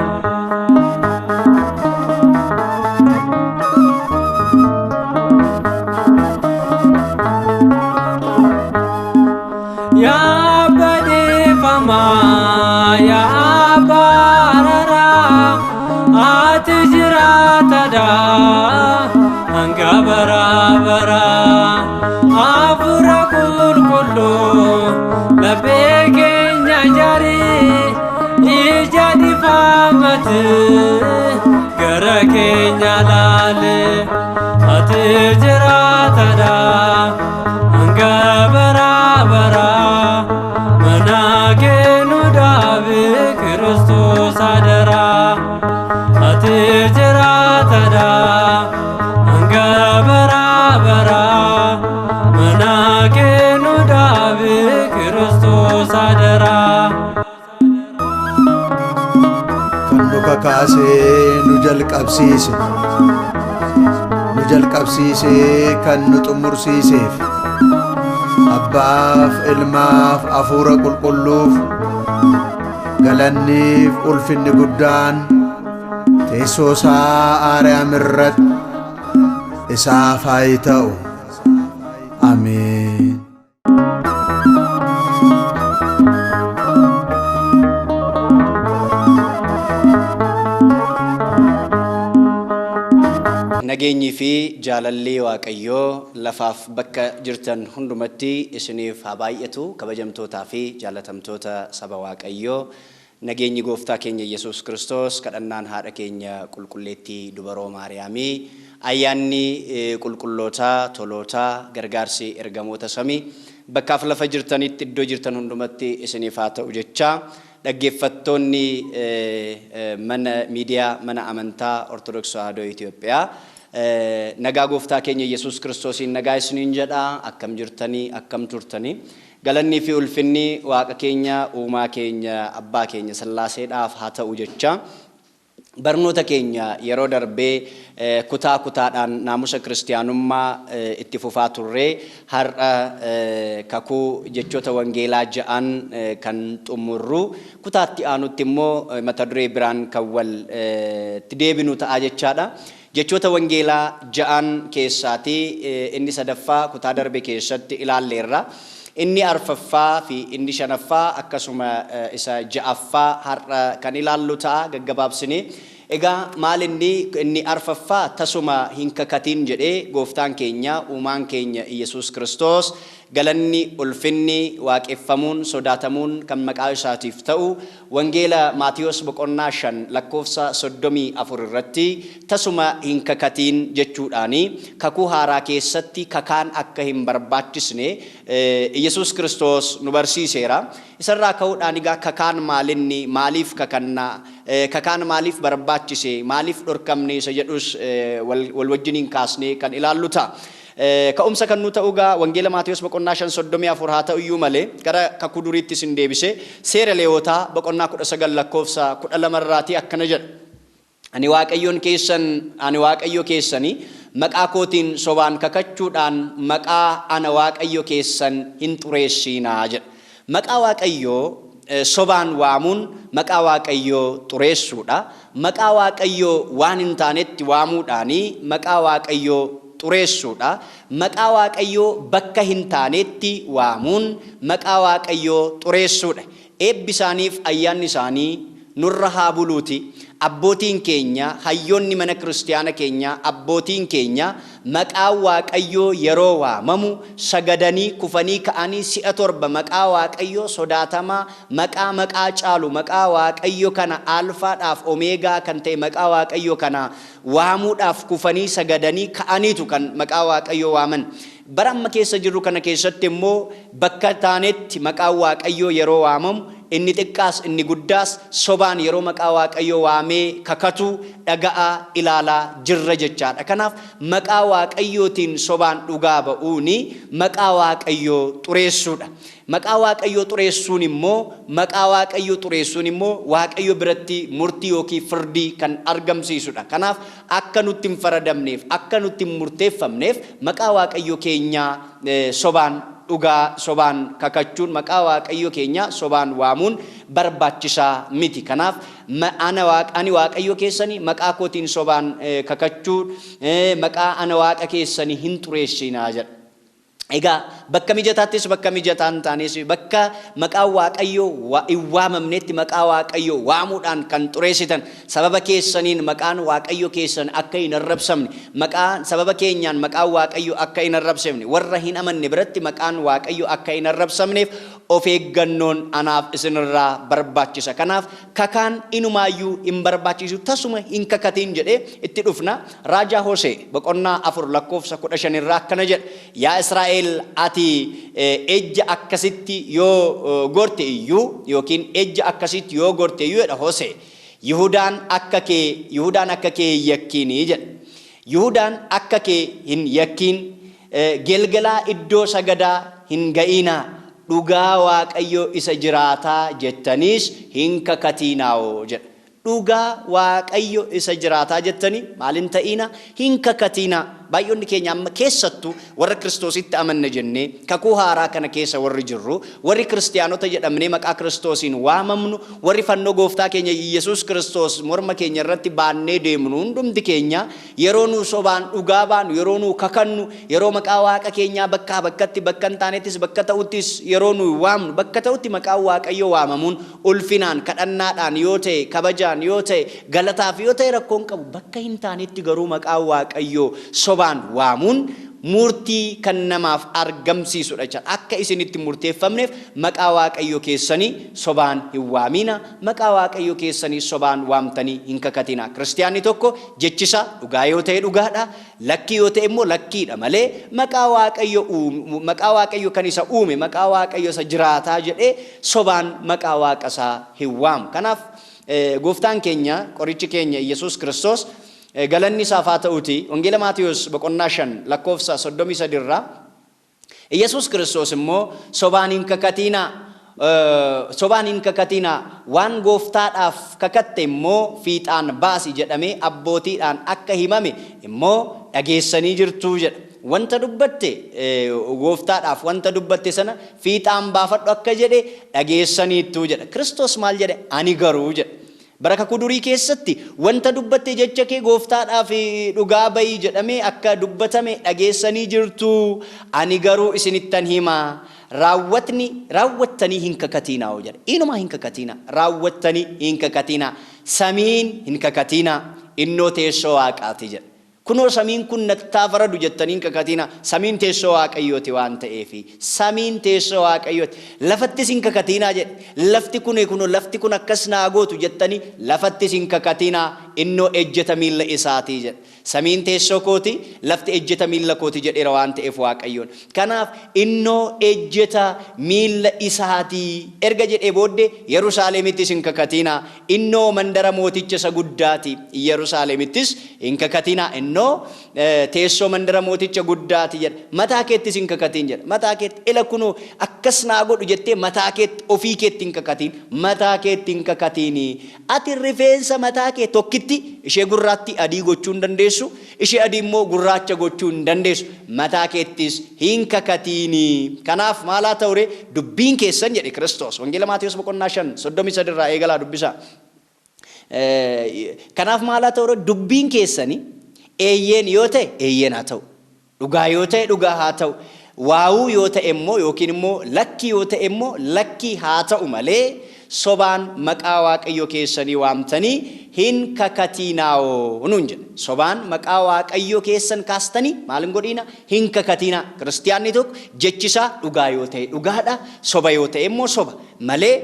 Yaa badeeffamaa yaa bararaa ati jiraatadha hanga baraa baraa hafuura qulqulluu laphee keenya jaarii ija difamate gara keenya laale ati jiraatadha hanga baraa baraa mana kee nu dhaabe Kiristoos adaraa ati jiraatadha hanga baraa baraa mana kee nu dhaabe Kiristoos adaraa. Kan nu kakaasee nu jalqabsiisee kan nu xumursiiseef Abbaaf Ilmaaf Hafuura Qulqulluuf galanniif ulfinni guddaan teessoo isaa Aariyaam irratti isaaf haa ta'u. Ameen. Nageenyi fi jaalalli Waaqayyoo lafaaf bakka jirtan hundumatti isiniif haa baay'atu. Kabajamtootaa fi jaalatamtoota saba Waaqayyoo nageenyi gooftaa keenya Yesuus Kiristoos kadhannaan haadha keenya qulqulleettii dubaroo Maariyaamii ayyaanni qulqullootaa tolootaa gargaarsi ergamoota samii bakkaaf lafa jirtanitti iddoo jirtan hundumatti isiniif haa ta'u jechaa dhaggeeffattoonni mana miidiyaa mana amantaa Ortodoksii Tawaahidoo Itoophiyaa nagaa gooftaa keenya Yesuus Kiristoosiin nagaa isiniin jedha akkam jirtanii akkam turtanii galanni fi ulfinni waaqa keenya uumaa keenya abbaa keenya sallaaseedhaaf haa ta'u jecha barnoota keenya yeroo darbee kutaa kutaadhaan naamusa kiristiyaanummaa itti fufaa turree har'a kakuu jechoota wangeelaa ja'an kan xumurru kutaatti aanutti immoo mata duree biraan kan wal itti deebinu ta'a jechaadha. Jechoota wangeelaa ja'an keessaati inni sadaffaa kutaa darbe keessatti ilaalleerra. Inni arfaffaa fi inni shanaffaa akkasuma isa ja'affaa har'a kan ilaallu ta'a gaggabaabsine. Egaa maal inni arfaffaa tasuma hin kakatiin jedhee gooftaan keenya uumaan keenya Yesuus Kiristoos galanni ulfinni waaqeffamuun sodaatamuun kan maqaa isaatiif ta'u wangeela Maatiyos boqonnaa 5 lakkoofsa 34 irratti tasuma hin kakatiin jechuudhaani kakuu haaraa keessatti kakaan akka hin barbaachisne Yesuus Kiristoos nu barsiiseera. Isarraa ka'uudhaan egaa kakaan maalinni maaliif kakannaa kakaan maaliif barbaachise maaliif dhorkamne isa jedhus wal wajjiniin kaasnee kan ilaallu ta'a. Ka'umsa kan nu ta'u gaa wangeela Maatiyos boqonnaa 5:34 haa ta'u iyyuu malee gara kakuu duriitti sin deebise seera Lewwotaa boqonnaa 19 lakkoofsa 12 irraatii akkana jedha. Ani waaqayyo keessanii maqaa kootiin sobaan kakachuudhaan maqaa ana waaqayyo keessan hin xureessinaa jedha. Maqaa waaqayyoo sobaan waamuun maqaa waaqayyoo xureessuudha. Maqaa waaqayyoo waan hin taanetti waamuudhaanii maqaa waaqayyoo xureessuudha. Maqaa waaqayyoo bakka hin taanetti waamuun maqaa waaqayyoo xureessuudha. Eebbi isaaniif ayyaanni isaanii nurra haa buluuti. Abbootiin keenya hayyoonni mana kiristaana keenya abbootiin keenya maqaa waaqayyoo yeroo waamamu sagadanii kufanii ka'anii si'a torba maqaa waaqayyoo sodaatamaa maqaa caalu maqaa waaqayyoo kana alfaadhaaf omeegaa kan ta'e maqaa waaqayyoo kana waamuudhaaf kufanii sagadanii ka'aniitu kan maqaa waaqayyoo waaman. Bara amma keessa jirru kana keessatti immoo bakka taanetti maqaa waaqayyoo yeroo waamamu inni xiqqaas inni guddaas sobaan yeroo maqaa waaqayyoo waamee kakatu dhaga'a ilaalaa jirra jechaadha. Kanaaf maqaa waaqayyootiin sobaan dhugaa ba'uuni maqaa waaqayyoo xureessuudha. Maqaa waaqayyoo xureessuun immoo waaqayyo biratti murtii yookiin firdii kan argamsiisudha. Kanaaf akka nutti hin faradamneef akka nutti hin murteeffamneef maqaa waaqayyoo keenya sobaan dhugaa sobaan kakachuun maqaa waaqayyo keenya sobaan waamuun barbaachisaa miti. Kanaaf ani waaqayyo keessanii maqaa kootiin sobaan kakachuu maqaa ana waaqa keessanii hin xureessinaa jedha. Egaa bakka mijataattis bakka mijataan taanes bakka maqaa waaqayyoo hin waamamnetti maqaa waaqayyoo waamuudhaan kan xureessitan sababa keessaniin maqaan waaqayyo keessan akka hin arrabsamne sababa keenyaan maqaan waaqayyo akka hin arrabsamne warra hin amanne biratti maqaan waaqayyo akka hin arrabsamneef of eeggannoon anaaf isinirraa barbaachisa. Kanaaf kakaan inumaayyuu hin barbaachisu tasuma hin kakatiin jedhee itti dhufna. Raajaa Hosee boqonnaa 4 lakkoofsa 15 irraa akkana jedha. Yaa Israa'el ati ejja akkasitti yoo gorte iyyuu yookiin ejja akkasitti yoo gorte iyyuu jedha Hosee. Yihudaan akka kee yakkiinii jedha. Yihudaan akka kee hin yakkiin gelgelaa iddoo sagadaa hin ga'inaa. Dhugaa waaqayyo isa jiraataa jettaniis hin kakatiinaa'oo jedha. Dhugaa waaqayyo isa jiraataa jettanii maalin ta'ina hin kakatiinaa. Baay'oonni keenya amma keessattuu warra Kiristoositti amanna jennee kakuu haaraa kana keessa warri jirru warri kiristaanota jedhamnee maqaa Kiristoosiin waamamnu warri fannoo gooftaa keenya Yesuus Kiristoos morma keenya irratti baannee deemnu hundumti keenya yeroo nu sobaan dhugaa baanu yeroo nu kakannu yeroo maqaa waaqa keenyaa bakkatti bakka hin taanettis bakka ta'uttis yeroo nu waamnu bakka ta'utti maqaa waaqayyo waamamuun ulfinaan kadhannaadhaan yoo ta'e kabajaan yoo ta'e galataaf yoo ta'e rakkoon qabu bakka hin taanetti garuu maqaa waaqayyo sobaan waamuun murtii kan namaaf argamsiisudha jechuudha. Akka isinitti murteeffamneef maqaa waaqayyo keessanii sobaan hin waamina. Maqaa waaqayyo keessanii sobaan waamtanii hin kakatina. Kiristaanni tokko jechisa dhugaa yoo ta'e dhugaadha. Lakkii yoo ta'e immoo lakkiidha malee maqaa waaqayyo kan isa uume maqaa waaqayyo isa jiraataa jedhee sobaan maqaa waaqa isaa hin waamu. Kanaaf gooftaan keenya qorichi keenya Yesuus Kiristoos galanni isaaf haa ta'uuti wangeela Maatiyos boqonnaa 5 lakkoofsa 33 irraa Yesuus Kiristoos immoo sobaan hin kakatinaa waan gooftaadhaaf kakatte immoo fiixaan baasi jedhamee abbootiidhaan akka himame immoo dhageessanii jirtuu jedha. Wanta dubbatte gooftaadhaaf wanta dubbatte sana fiixaan baafadhu akka jedhe dhageessaniittuu jedha. Kiristoos maal jedhe? Ani garuu jedha. Bara kakuu durii keessatti wanta dubbatte jecha kee gooftaadhaaf dhugaa bayii jedhamee akka dubbatame dhageessanii jirtu. Ani garuu isinittan hima raawwattanii hin kakatinaa jedha. Inuma hin kakatinaa, raawwattanii hin kakatinaa, samiin hin kakatinaa, innoo teessoo waaqaati jedha. Kunoo samiin kun nattaa faradu jettanii hin kakatinaa, samiin teessoo waaqayyooti waan ta'eefi, samiin teessoo waaqayyooti. Lafattis hin kakatinaa jedhe, lafti kun akkas naa gootu jettanii lafattis hin kakatinaa, innoo ejjeta miilla isaatii jedha. Samiin teessoo kooti, lafti ejjeta miilla kooti jedheera waan ta'eef waaqayyoon. Kanaaf innoo ejjeta miilla isaatii erga jedhee booddee Yerusaalemittis hin kakatinaa, innoo mandara mooticha isa guddaati. Yerusaalemittis hin kakatinaa, innoo teessoo mandara mooticha guddaati jedha. Mataa keettis hin kakatin jedha. Mataa keetti ila kunoo akkas naa godhu jettee mataa keetti ofii keetti hin kakatin, mataa keetti hin kakatini. Ati rifeensa mataa kee tokkitti ishee gurraatti adii gochuu hin dandeessu. Ishee adii immoo gurraacha gochuu hin dandeessu. Mataa keettis hin kakatini. Kanaaf maalaa ta'ure dubbiin keessan jedhe Kiristoos. Wangeela Maatewos boqonnaa 5:33 irraa eegalaa dubbisa. Kanaaf maalaa ta'ure dubbiin keessani eeyyeen yoo ta'e eeyyeen haa ta'u. Dhugaa yoo ta'e dhugaa haa ta'u. Waawuu yoo ta'e immoo yookiin immoo lakkii yoo ta'e immoo lakkii haa ta'u malee sobaan maqaa waaqayyo keessanii waamtanii hin kakatiinaa'oo nuun jedhe. Sobaan maqaa waaqayyo keessan kaastanii maal hin godhiina? Hin kakatiinaa. Kiristiyaanni tokko jechisaa dhugaa yoo ta'e dhugaadha, soba yoo ta'e immoo soba malee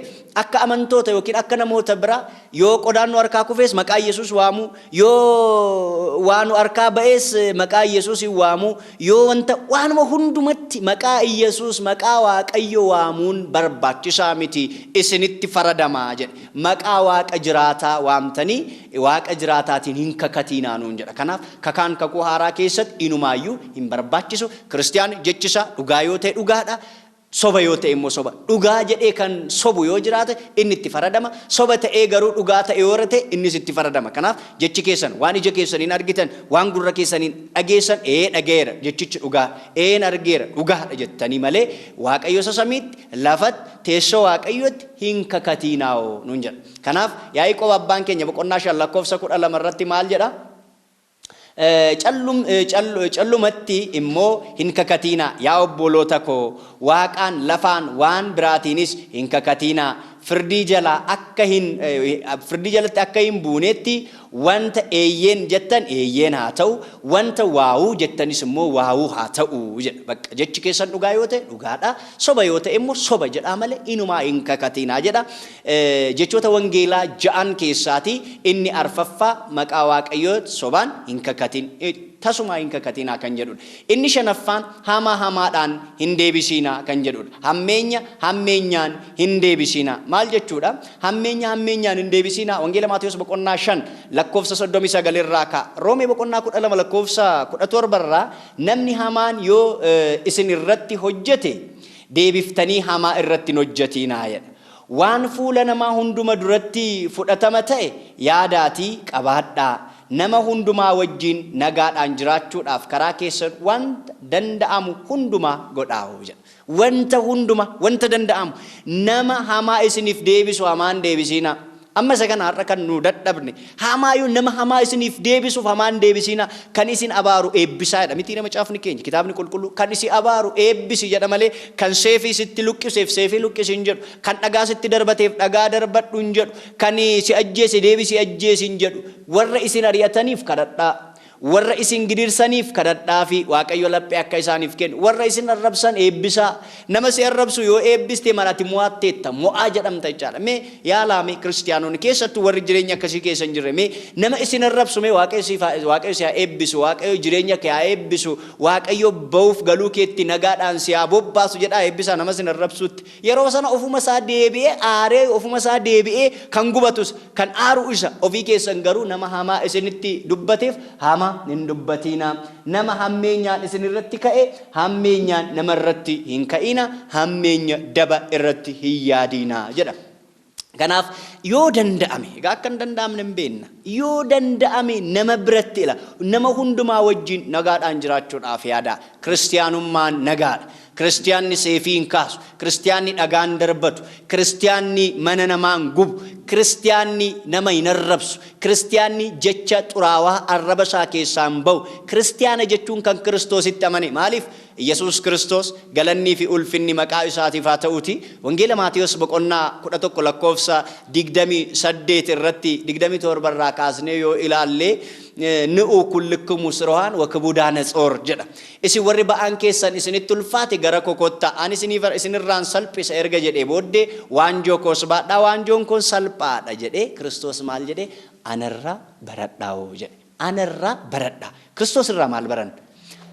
akka amantoota yookiin akka namoota biraa yoo qodaan nu harkaa kufees maqaa Yesuus waamu, yoo waan nu harkaa ba'ees maqaa Yesuus waamu, yoo wanta waanuma hundumatti maqaa Yesuus maqaa waaqayyo waamuun barbaachisaa miti, isinitti faradamaa jedhe. Maqaa waaqa jiraataa waamtanii waaqa jiraataatiin hin kakatiinaa nuun jedha. Kanaaf kakaan kakuu haaraa keessatti inumaayyuu hin barbaachisu. Kiristiyaan jechisaa dhugaa yoo ta'e dhugaadha, soba yoo ta'e immoo soba. Dhugaa jedhee kan sobu yoo jiraate inni itti faradama, soba ta'ee garuu dhugaa ta'e yoo ta'e innis itti faradama. Kanaaf jechi keessan waan ija keessaniin argitan, waan gurra keessaniin dhageessan dhageera jechichi dhugaa, argeera dhugaadha jettanii malee waaqayyo samiitti lafatti teessoo waaqayyotti hin kakatiinaa'oo nuun jedha. Kanaaf Yaaqoob abbaan keenya boqonnaa 5 lakkoofsa 12 irratti maal jedha? Callumatti immoo hin kakatiinaa yaa obboloota koo, waaqaan lafaan waan biraatiinis hin kakatiinaa. Firdii jalatti akka hin buunetti wanta eeyyeen jettan eeyyeen haa ta'u, wanta waawuu jettanis immoo waawuu haa ta'u jedha. Bakka jechi keessan dhugaa yoo ta'e dhugaadha, soba yoo ta'e immoo soba jedhaa malee inumaa hin kakatiinaa jedha. Jechoota wangeelaa 6 keessaatii inni arfaffaa maqaa waaqayyoo sobaan hin kakatin, tasumaa hin kakatinaa kan jedhudha. Inni 5ffaan hamaa hamaadhaan hin deebisiinaa kan jedhudha. Hammeenya hammeenyaan hin deebisiinaa. Maal jechuudha? Hammeenya hammeenyaan hin deebisiinaa. Wangeela Maatewos boqonnaa 5 lakkoofsa 39 irraa ka'a. Roomee boqonnaa 12 lakkoofsa 17 irraa namni hamaan yoo isin irratti hojjete deebiftanii hamaa irratti hin hojjetinaa jedha. Waan fuula namaa hunduma duratti fudhatama ta'e yaadaatii qabaadhaa. Nama hundumaa wajjin nagaadhaan jiraachuudhaaf karaa keessan wanta danda'amu hundumaa godhaa jedha. Wanta hunduma wanta danda'amu nama hamaa isiniif deebisu hamaan deebisiinaa. Amma isa kana har'a kan nu dadhabne hamaayyuu nama hamaa isiniif deebisuuf hamaan deebisiinaa. Kan isin abaaru eebbisaa jedha miti nama caafni keenya kitaabni qulqulluu. Kan isin abaaru eebbisi jedha malee kan seefii sitti luqqiseef seefii luqqisi hin jedhu, kan dhagaa sitti darbateef dhagaa darbadhu hin jedhu, kan si ajjeese deebisi ajjeesi hin jedhu. Warra isin ari'ataniif kadhadhaa, warra isin gidirsaniif kadhadhaa fi waaqayyo laphee akka isaaniif kennu. Warra isin arrabsan eebbisaa. Nama si arrabsu yoo eebbiste marati mo'atteetta, mo'aa jedhamta jechaadha. Mee yaalaame kiristiyaanonni keessattuu warri jireenya akkasii keessa hin jirre mee nama isin arrabsu mee waaqayyo si haa eebbisu, waaqayyo jireenya kee haa eebbisu, waaqayyo ba'uuf galuu keetti nagaadhaan si haa bobbaasu jedhaa eebbisaa nama isin arrabsutti. Yeroo sana ofuma isaa deebi'ee aaree ofuma isaa deebi'ee kan gubatus kan aaru isa. Ofii keessan garuu nama hamaa isinitti dubbateef hamaa hin dubbatinaa. Nama hammeenyaan isin irratti ka'e hammeenyaan nama irratti hin ka'ina, hammeenya daba irratti hin yaadinaa jedha. Kanaaf yoo danda'ame, egaa akka hin danda'amne hin beekna, yoo danda'ame nama biratti nama hundumaa wajjin nagaadhaan jiraachuudhaaf yaada. Kiristiyaanummaan nagaadha. Kiristiyaanni seefii hin kaasu, kiristiyaanni dhagaan darbatu, kiristiyaanni mana namaan gubu, kiristiyaanni nama hin arrabsu, kiristiyaanni jecha xuraawaa arraba isaa keessaa hin bahu. Kiristiyaana jechuun kan Kiristoositti amane. Maaliif? Yesuus Kiristoos galannii fi ulfinni maqaa isaatiif haa ta'uuti. Wangeela Maatiyos boqonnaa 11 lakkoofsa 28 irratti 27 irraa kaasnee yoo ilaalle ni'u kullukum sirwaan wa kabudaana tsoor jedha. Isin warri ba'aan keessan isinitti ulfaate gara kokottaa, ani isinirraan salphisa erga jedhee booddee waanjoo koos baadhaa, waanjoon kun salphaadha jedhee Kiristoos maal jedhee? Anarraa baradhaa'oo jedhe. Anarraa baradhaa. Kiristoos irraa maal baranna?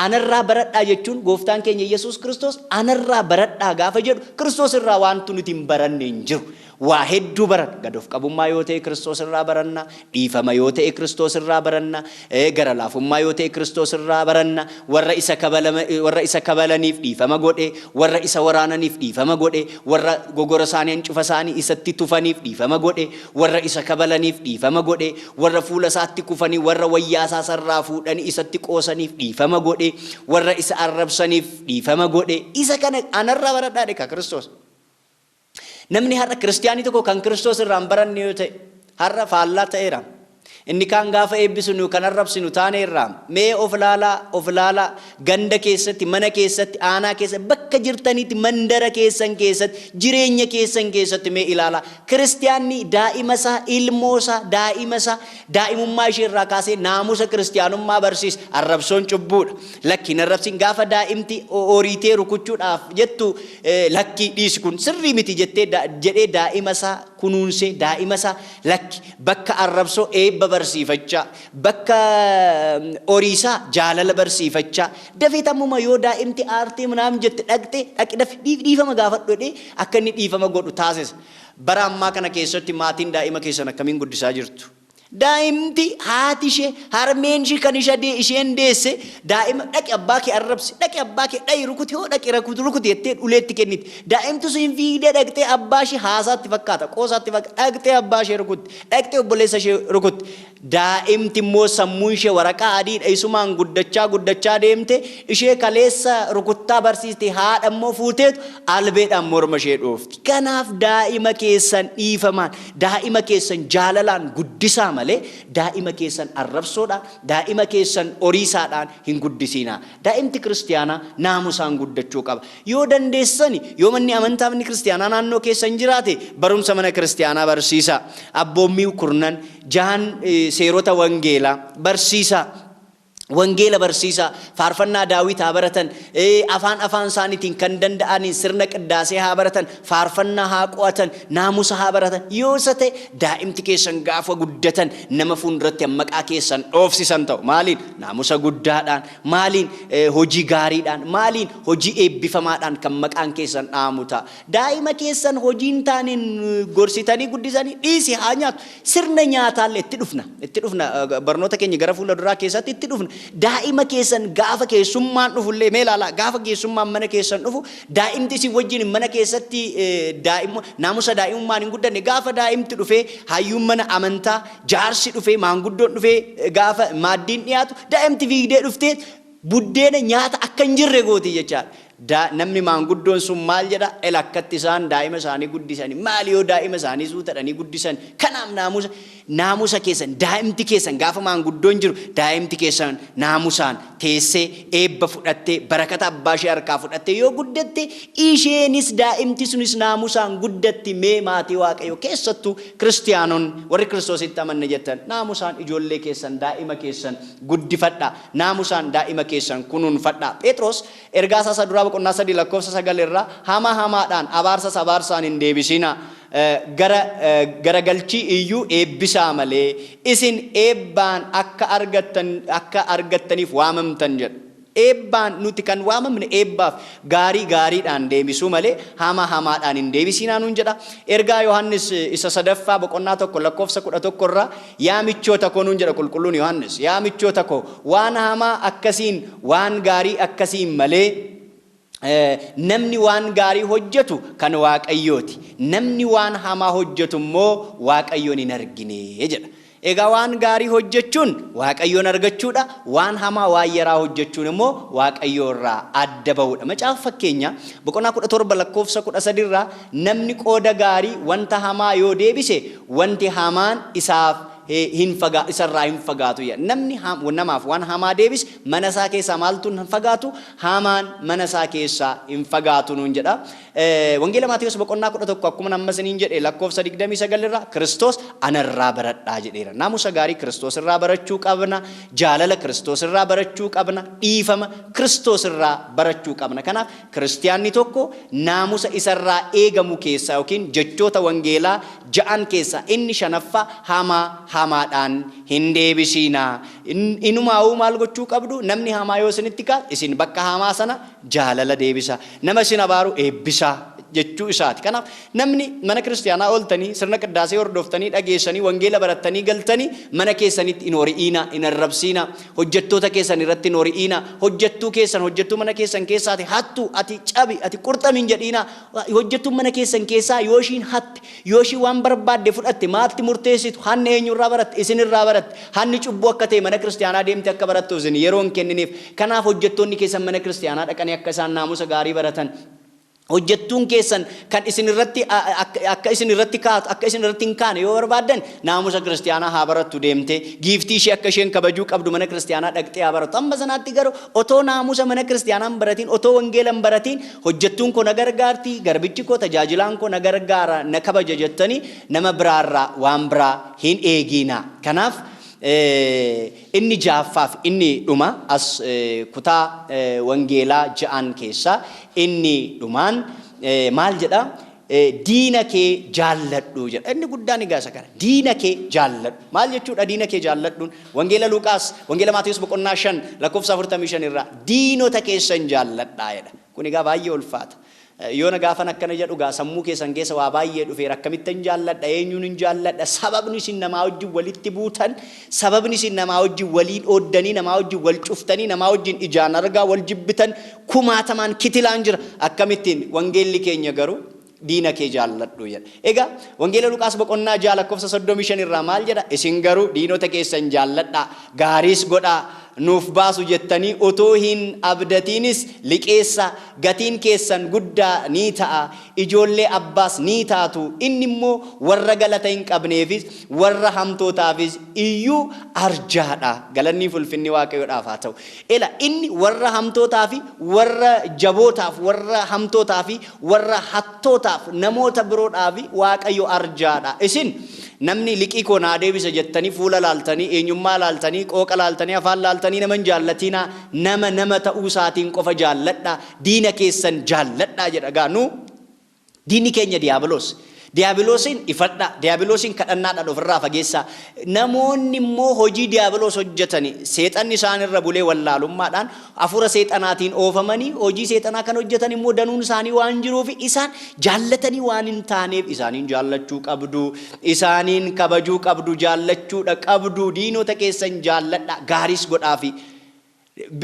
Anarraa baradhaa jechuun gooftaan keenya Yesuus Kiristoos anarraa baradhaa gaafa jedhu Kiristoos irraa waantu nuti hin baranne hin jiru. Waa hedduu baranna. Gad of qabummaa yoo ta'e Kiristoos irraa baranna, dhiifama yoo ta'e Kiristoos irraa baranna, gara laafummaa yoo ta'e Kiristoos irraa baranna, warra isa kabalaniif dhiifama godhe, warra isa waraananiif dhiifama godhe, warra gogora isaanii hancufa isaanii isatti tufaniif dhiifama godhe, warra isa kabalaniif dhiifama godhe, warra fuula isaatti kufanii warra wayyaa isaa sarraa fuudhanii isatti qoosaniif dhiifama godhe, warra isa arrabsaniif dhiifama godhe. Isa kana anarraa baradhaa dheka Kiristoos. Namni har'a kiristiyaanii tokko kan Kiristoos irraa hin baranne yoo ta'e har'a faallaa ta'eera. Inni kaan gaafa eebbisnu kan arrabsinu taane irraa mee of laalaa ganda keessatti, mana keessatti, aanaa keessatti, bakka jirtanitti, mandara keessan keessatti, jireenya keessan keessatti mee ilaalaa. Kiristiyaanni daa'ima isaa, ilmoo isaa, daa'imummaa ishee irraa kaasee naamusa kiristiyaanummaa barsiisa. Arrabsoon cubbuudha. Lakki hin arrabsin. Gaafa daa'imti horiitee rukuchuudhaaf jettu lakki dhiisi kun sirrii miti jedhee daa'ima isaa kunuunsee, daa'ima isaa lakki bakka arrabsoo eebba barsiifachaa, bakka horiisaa jaalala barsiifachaa, dafeetamuma yoo daa'imti aartee manaam jette dhaqxee dhiifama gaafadhu jedhee akka inni dhiifama godhu taasisa. Bara ammaa kana keessatti maatiin daa'ima keessan akkamiin guddisaa jirtu? Daa'imti haati ishee, harmeen ishee kan isheen deesse daa'ima dhaqi abbaa kee arrabsi, dhaqi abbaa kee dhayi rukuti, hoo dhaqi rukuti jettee uleetti kenniti. Daa'imtu sun fiigdee dhaqxee abbaa ishee haasaatti fakkaata, qoosaatti fakkaata, dhaqxee abbaa ishee rukutti, dhaqxee obboleessa ishee rukutti. Daa'imti immoo sammuu ishee waraqaa adiidha isumaan guddachaa deemte, ishee kaleessa rukuttaa barsiiste haadha immoo fuuteetu albeedhaan morma ishee dhoofti. Kanaaf daa'ima keessan dhiifamaan, daa'ima keessan jaalalaan guddisaa malee daa'ima keessan arrabsoodhaan, daa'ima keessan horiisaadhaan hin guddisiinaa. Daa'imti kiristiyaanaa naamusaan guddachuu qaba. Yoo dandeessani, yoo manni amantaa manni kiristiyaanaa naannoo keessan jiraate barumsa mana kiristiyaanaa barsiisaa. Abboommii kurnan jahan seerota wangeelaa barsiisaa. Wangeela barsiisaa, faarfannaa Daawit haa baratan, afaan isaaniitiin kan danda'aniin sirna qiddaasee haa baratan, faarfannaa haa qo'atan, naamusa haa baratan. Yoo isa ta'e daa'imti keessan gaafa guddatan nama fuulduratti maqaa keessan dhoofsisan ta'u. Maaliin? Naamusa guddaadhaan, maaliin? Hojii gaariidhaan, maaliin? Hojii eebbifamaadhaan kan maqaan keessan dhaamu ta'a. Daa'ima keessan hojiin taaniin gorsitanii guddisanii dhiisi haa nyaatu. Sirna nyaataallee itti dhufna. Barnoota keenya gara fuula duraa keessatti itti dhufna. Daa'ima keessan gaafa keessummaan dhufullee mee ilaalaa, gaafa keessummaan mana keessan dhufu daa'imti isin wajjin mana keessatti naamusa daa'imummaan hin guddanne gaafa daa'imti dhufee hayyuun mana amantaa jaarsi dhufee maanguddoon dhufee gaafa maaddiin dhiyaatu daa'imti fiigdee dhuftee buddeena nyaata akka hin jirre gooti jechaadha. Namni maanguddoon sun maal jedha? Akkatti isaan daa'ima isaanii guddisanii maali yoo daa'ima isaanii suutadhanii guddisan. Kanaaf naamusa keessan, daa'imti keessan gaafa maanguddoon jiru daa'imti keessan naamusaan teessee eebba fudhattee barakata abbaa ishee harkaa fudhattee yoo guddatte isheenis daa'imti sunis naamusaan guddatti. Mee maatii Waaqayyoo keessattuu kiristiyaanonni warri Kiristoositti amanne jettan naamusaan ijoollee keessan, daa'ima keessan guddifadhaa, naamusaan daa'ima keessan kunuunfadhaa. Phexros ergaa isaa duraa boqonnaa 3 lakkoofsa 9 irraa hamaadhaan abaarsaan hin deebisinaa, garagalchii iyyuu eebbisaa malee isin eebbaan akka argattaniif waamamtan jedha. Eebbaan nuti kan waamamne eebbaaf gaariidhaan deebisuu malee hamaadhaan hin deebisinaa nuun jedha. Ergaa Yohannis isa 3 boqonnaa 1 lakkoofsa 11 irraa yaa michoota koo nuun jedha qulqulluun Yohannis. Yaa michoota koo waan hamaa akkasiin waan gaarii akkasiin malee namni waan gaarii hojjetu kan Waaqayyooti. Namni waan hamaa hojjetu immoo Waaqayyoon hin argine jedha. Egaa waan gaarii hojjechuun Waaqayyoon argachuudha. Waan hamaa waan yaraa hojjechuun immoo Waaqayyoo irraa adda ba'uudha. Macaafa fakkeenya boqonnaa 17 lakkoofsa 13 irraa namni qooda gaarii wanta hamaa yoo deebise wanti hamaan isaaf isarraa hin fagaatu. Namni namaaf waan hamaa deebis mana isaa keessaa maaltu hin fagaatu? Hamaan mana isaa keessaa hin fagaatu nuun jedha. Wangeela Maatiyos boqonnaa 11 akkuma amma isiniin jedhe lakkoofsa 29 irraa Kiristoos anarraa baradhaa jedheera. Naamusa gaarii Kiristoos irraa barachuu qabna. Jaalala Kiristoos irraa barachuu qabna. Dhiifama Kiristoos irraa barachuu qabna. Kanaaf kiristiyaanni tokko naamusa isarraa eegamu keessaa yookiin jechoota wangeelaa ja'an keessaa inni shanaffaa hamaadhaan hin deebisiinaa. Inumaa'uu maal gochuu qabdu? Namni hamaa yoo isinitti kaa'e isin bakka hamaa sana jaalala deebisa. Nama isin abaaru eebbisa jechuu isaati. Kanaaf namni mana kiristiyaanaa ooltanii sirna qiddaasee hordoftanii dhageessanii wangeela barattanii galtanii mana keessanitti hin hori'iina, hin arrabsiina. Hojjettoota keessan irratti hin hori'iina. Hojjettuu mana keessan keessaati hattu, ati cabi, ati qurxamin jedhiina. Hojjettuun mana keessan keessaa yoo ishiin hatte, yoo ishii waan barbaadde fudhatte maatti murteessitu? Hanni eenyurraa baratte? Isinirraa baratte. Hanni cubbuu akka ta'e mana kiristiyaanaa deemte akka barattuuf isin yeroo hin kenniniif. Kanaaf hojjettoonni keessan mana kiristiyaanaa dhaqanii akka isaan naamusa gaarii baratan. Hojjettuun keessan kan isin irratti akka isin irratti kaatu akka isin irratti hin kaane yoo barbaadan naamusa kiristiyaanaa haa barattu deemte. Giiftii ishee akka isheen kabajuu qabdu mana kiristiyaanaa dhaqxee haa barattu. Amma sanaatti garuu otoo naamusa mana kiristiyaanaa hin baratiin, otoo wangeela hin baratiin hojjettuun koo na gargaarti, garbichi koo tajaajilaan koo na gargaara, na kabaja jettanii nama biraarraa waan biraa hin eegina. Kanaaf inni ja'affaaf inni dhuma as kutaa wangeelaa ja'an keessaa inni dhumaan maal jedha? Diina kee jaalladhu jedha. Inni guddaan egaa isa kana. Diina kee jaalladhu. Maal jechuudha diina kee jaalladhuun? Wangeela Luqaas, Wangeela Maatiyos boqonnaa 5 lakkoofsa 45 irraa diinota keessan jaalladhaa jedha. Kun egaa baay'ee ulfaata. Yoona gaafan akkana jedhu gaa sammuu keessan keessa waa baay'ee dhufeera. Akkamittan jaalladha? Eenyuun hin jaalladha? Sababni isin namaa wajjin walitti buutan, sababni isin namaa wajjin waliin ooddanii, namaa wajjin wal cuftanii, namaa wajjin ijaan argaa wal jibbitan kumaatamaan kitilaan jira. Akkamittiin wangeelli keenya garuu diina kee jaalladhu jedha. Egaa wangeela Luqaas boqonnaa 6 lakkoofsa 35 irraa maal jedha? Isin garuu diinota keessan jaalladhaa, gaariis godhaa, nuuf baasu jettanii otoo hin abdatiinis liqeessa, gatiin keessan guddaa ni ta'a, ijoollee abbaas ni taatu. Inni immoo warra galata hin qabneefis warra hamtootaafis iyyuu arjaadha. Galanni ulfinni Waaqayyoodhaaf haa ta'u. Inni warra hamtootaa fi warra jabootaaf, warra hamtootaa fi warra hattootaaf, namoota biroodhaaf Waaqayyo arjaadha. Isin namni liqii koo naa deebisa jettanii fuula laaltanii, eenyummaa laaltanii, qooqa laaltanii, afaan laaltanii nama hin jaallatina. Nama ta'uu isaatiin qofa jaalladha. Diina keessan jaalladha jedha. Gaanu diinni keenya diiyaabiloos. Diiyaabiloosiin ifadha. Diiyaabiloosiin kadhannaadhaan ofirraa fageessaa. Namoonni immoo hojii diiyaabiloos hojjetanii seexanni isaanirra bulee wallaalummaadhaan hafuura seexanaatiin oofamanii hojii seexanaa kan hojjetan immoo danuun isaanii waan jiruuf isaan jaallatanii waan hin taaneef isaaniin jaallachuu qabdu, isaaniin kabajuu qabdu, jaallachuudha qabdu. Diinota keessan jaalladha, gaariis godhaafi.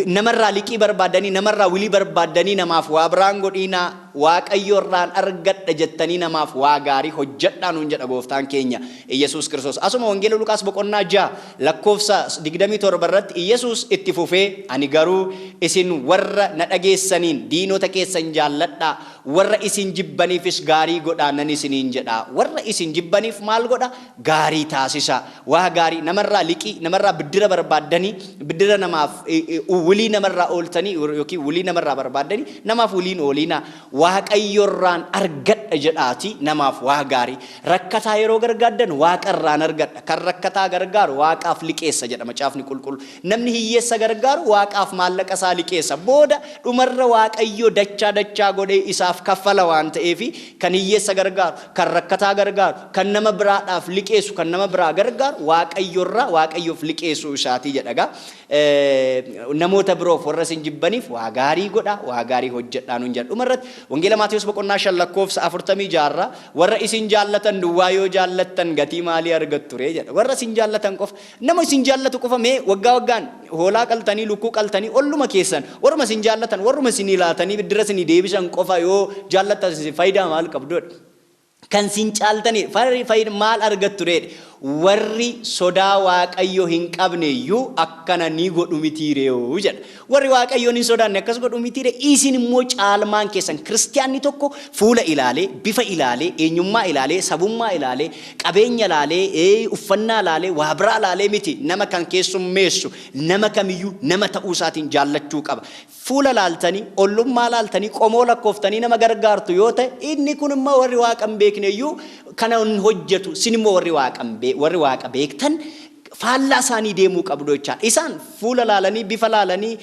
Namarraa liqii barbaadanii, namarraa wilii barbaadanii namaaf waa biraan godhiinaa, Waaqayyo irraan argadha jettanii namaaf waa gaarii hojjedhaa nuun jedha gooftaan keenya Iyyasuus Kiristoos. Asuma wangeela Luqaas boqonnaa 6 lakkoofsa 27 irratti Iyyasuus itti fufee ani garuu isin warra na dhageessaniin diinota keessan jaalladhaa, warra isin jibbaniifis gaarii godhaa nan isiniin jedha. Warra isin jibbaniif maal godha? Gaarii taasisa. Waa gaarii namarraa liqii, namarraa biddira barbaadanii, biddira namaaf wilii namarraa ooltanii yookiin wilii namarraa barbaadanii namaaf wiliin ooliina. Waaqayyoorraan argadha jedhaati namaaf waa gaarii. Rakkataa yeroo gargaaddan waaqarraan argadha. Kan rakkataa gargaaru waaqaaf liqeessa jedha macaafni qulqullu. Namni hiyyeessa gargaaru waaqaaf maallaqa isaa liqeessa. Booda dhumarra Waaqayyo dachaa godhee isaaf kaffala waan ta'eef kan hiyyeessa gargaaru, kan rakkataa gargaaru, kan nama biraadhaaf liqeessu, kan nama biraa gargaaru Waaqayyoorraa Waaqayyoof liqeessuu isaatii jedhaga. Namoota biroof warra isin jibbaniif waa gaarii godha, waa gaarii hojjedhaa nuun jedha. Dhumarratti wangeela Maatiyos boqonnaa 5 lakkoofsa 46 warra isin jaallatan duwwaa yoo jaallattan gatii maalii argattu ree jedha. Warra isin jaallatan qofa, nama isin jaallatu qofa mee waggaa waggaan hoolaa qaltanii, lukkuu qaltanii olluma keessan warruma isin jaallatan, warruma isin ilaatanii biddira isin deebisan qofa yoo jaallattan faayidaa maal qabdu? Kan sin caaltanii faayidaa maal argattu ree? warri sodaa waaqayyo hin qabneyyuu akkana ni godhu mitiireeyo jedha. Warri waaqayyoon hin sodaanne akkas godhu mitiire. Isin immoo caalmaan keessan kiristiyaanni tokko fuula ilaalee, bifa ilaalee, eenyummaa ilaalee, sabummaa ilaalee, qabeenya ilaalee, uffannaa ilaalee, waa biraa ilaalee miti nama kan keessummeessu nama kamiyyuu nama ta'uu isaatiin jaallachuu qaba. Fuula laaltanii, ollummaa laaltanii, qomoo lakkooftanii nama gargaartu yoo ta'e inni kun immoo warri waaqa hin beekneyyuu kana hojjetu. Isin immoo warri waaqa beektan faallaa isaanii deemuu qabdu jechaadha. Isaan fuula laalanii, bifa laalanii,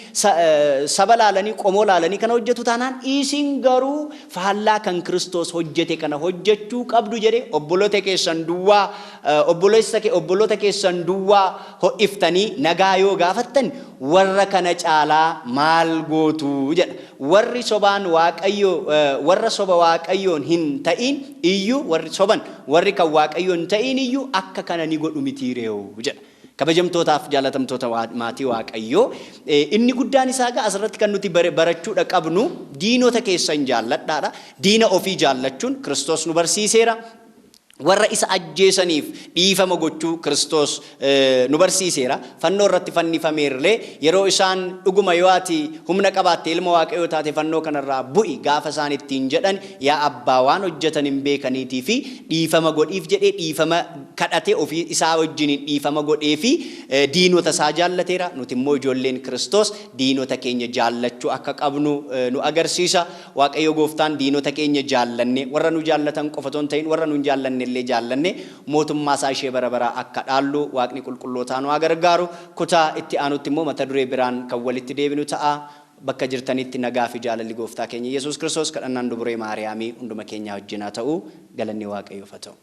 saba laalanii, qomoo laalanii kana hojjetu taanaan isin garuu faallaa kan Kiristoos hojjete kana hojjechuu qabdu jedhee obboloota keessan duwwaa ho'iftanii nagaa yoo gaafattan warra kana caalaa maal gootu jedha. Warri sobaan waaqayyo warra soba waaqayyoon hin ta'in iyyuu warri kan waaqayyoon hin ta'in iyyuu akka kana ni godhu mitiireeyo jedha. Kabajamtootaaf jaalatamtoota maatii waaqayyoo inni guddaan isaa asirratti kan nuti barachuudha qabnu diinota keessan jaalladhaadha. Diina ofii jaallachuun Kiristoos nu barsiiseera. Warra isa ajjeesaniif dhiifama gochuu Kiristoos nu barsiiseera. Fannoo irratti fannifameerlee yeroo isaan dhuguma yoo ati humna qabaatte ilma waaqayyoo taate fannoo kanarraa bu'i gaafa isaan ittiin jedhan yaa abbaa waan hojjetan hin beekaniitii fi dhiifama godhiif jedhee dhiifama kadhate ofii isaa wajjin dhiifama godhee fi diinota isaa jaallateera. Nuti immoo ijoolleen Kiristoos diinota keenya jaallachuu akka qabnu nu agarsiisa. Waaqayyo gooftaan diinota keenya jaallanne warra nu jaallatan qofa otoo hin ta'in warra nu hin jaallanne illee jaallanne mootummaa isaa ishee bara baraa akka dhaallu Waaqni qulqullootaa nu gargaaru. Kutaa itti aanutti immoo mata duree biraan kan walitti deebinu ta'a. Bakka jirtanitti nagaa fi jaalalli gooftaa keenya Yesuus Kiristoos kadhannaan dubree Maariyaamii hunduma keenya wajjin haa ta'u. Galanni Waaqayyoof haa ta'u.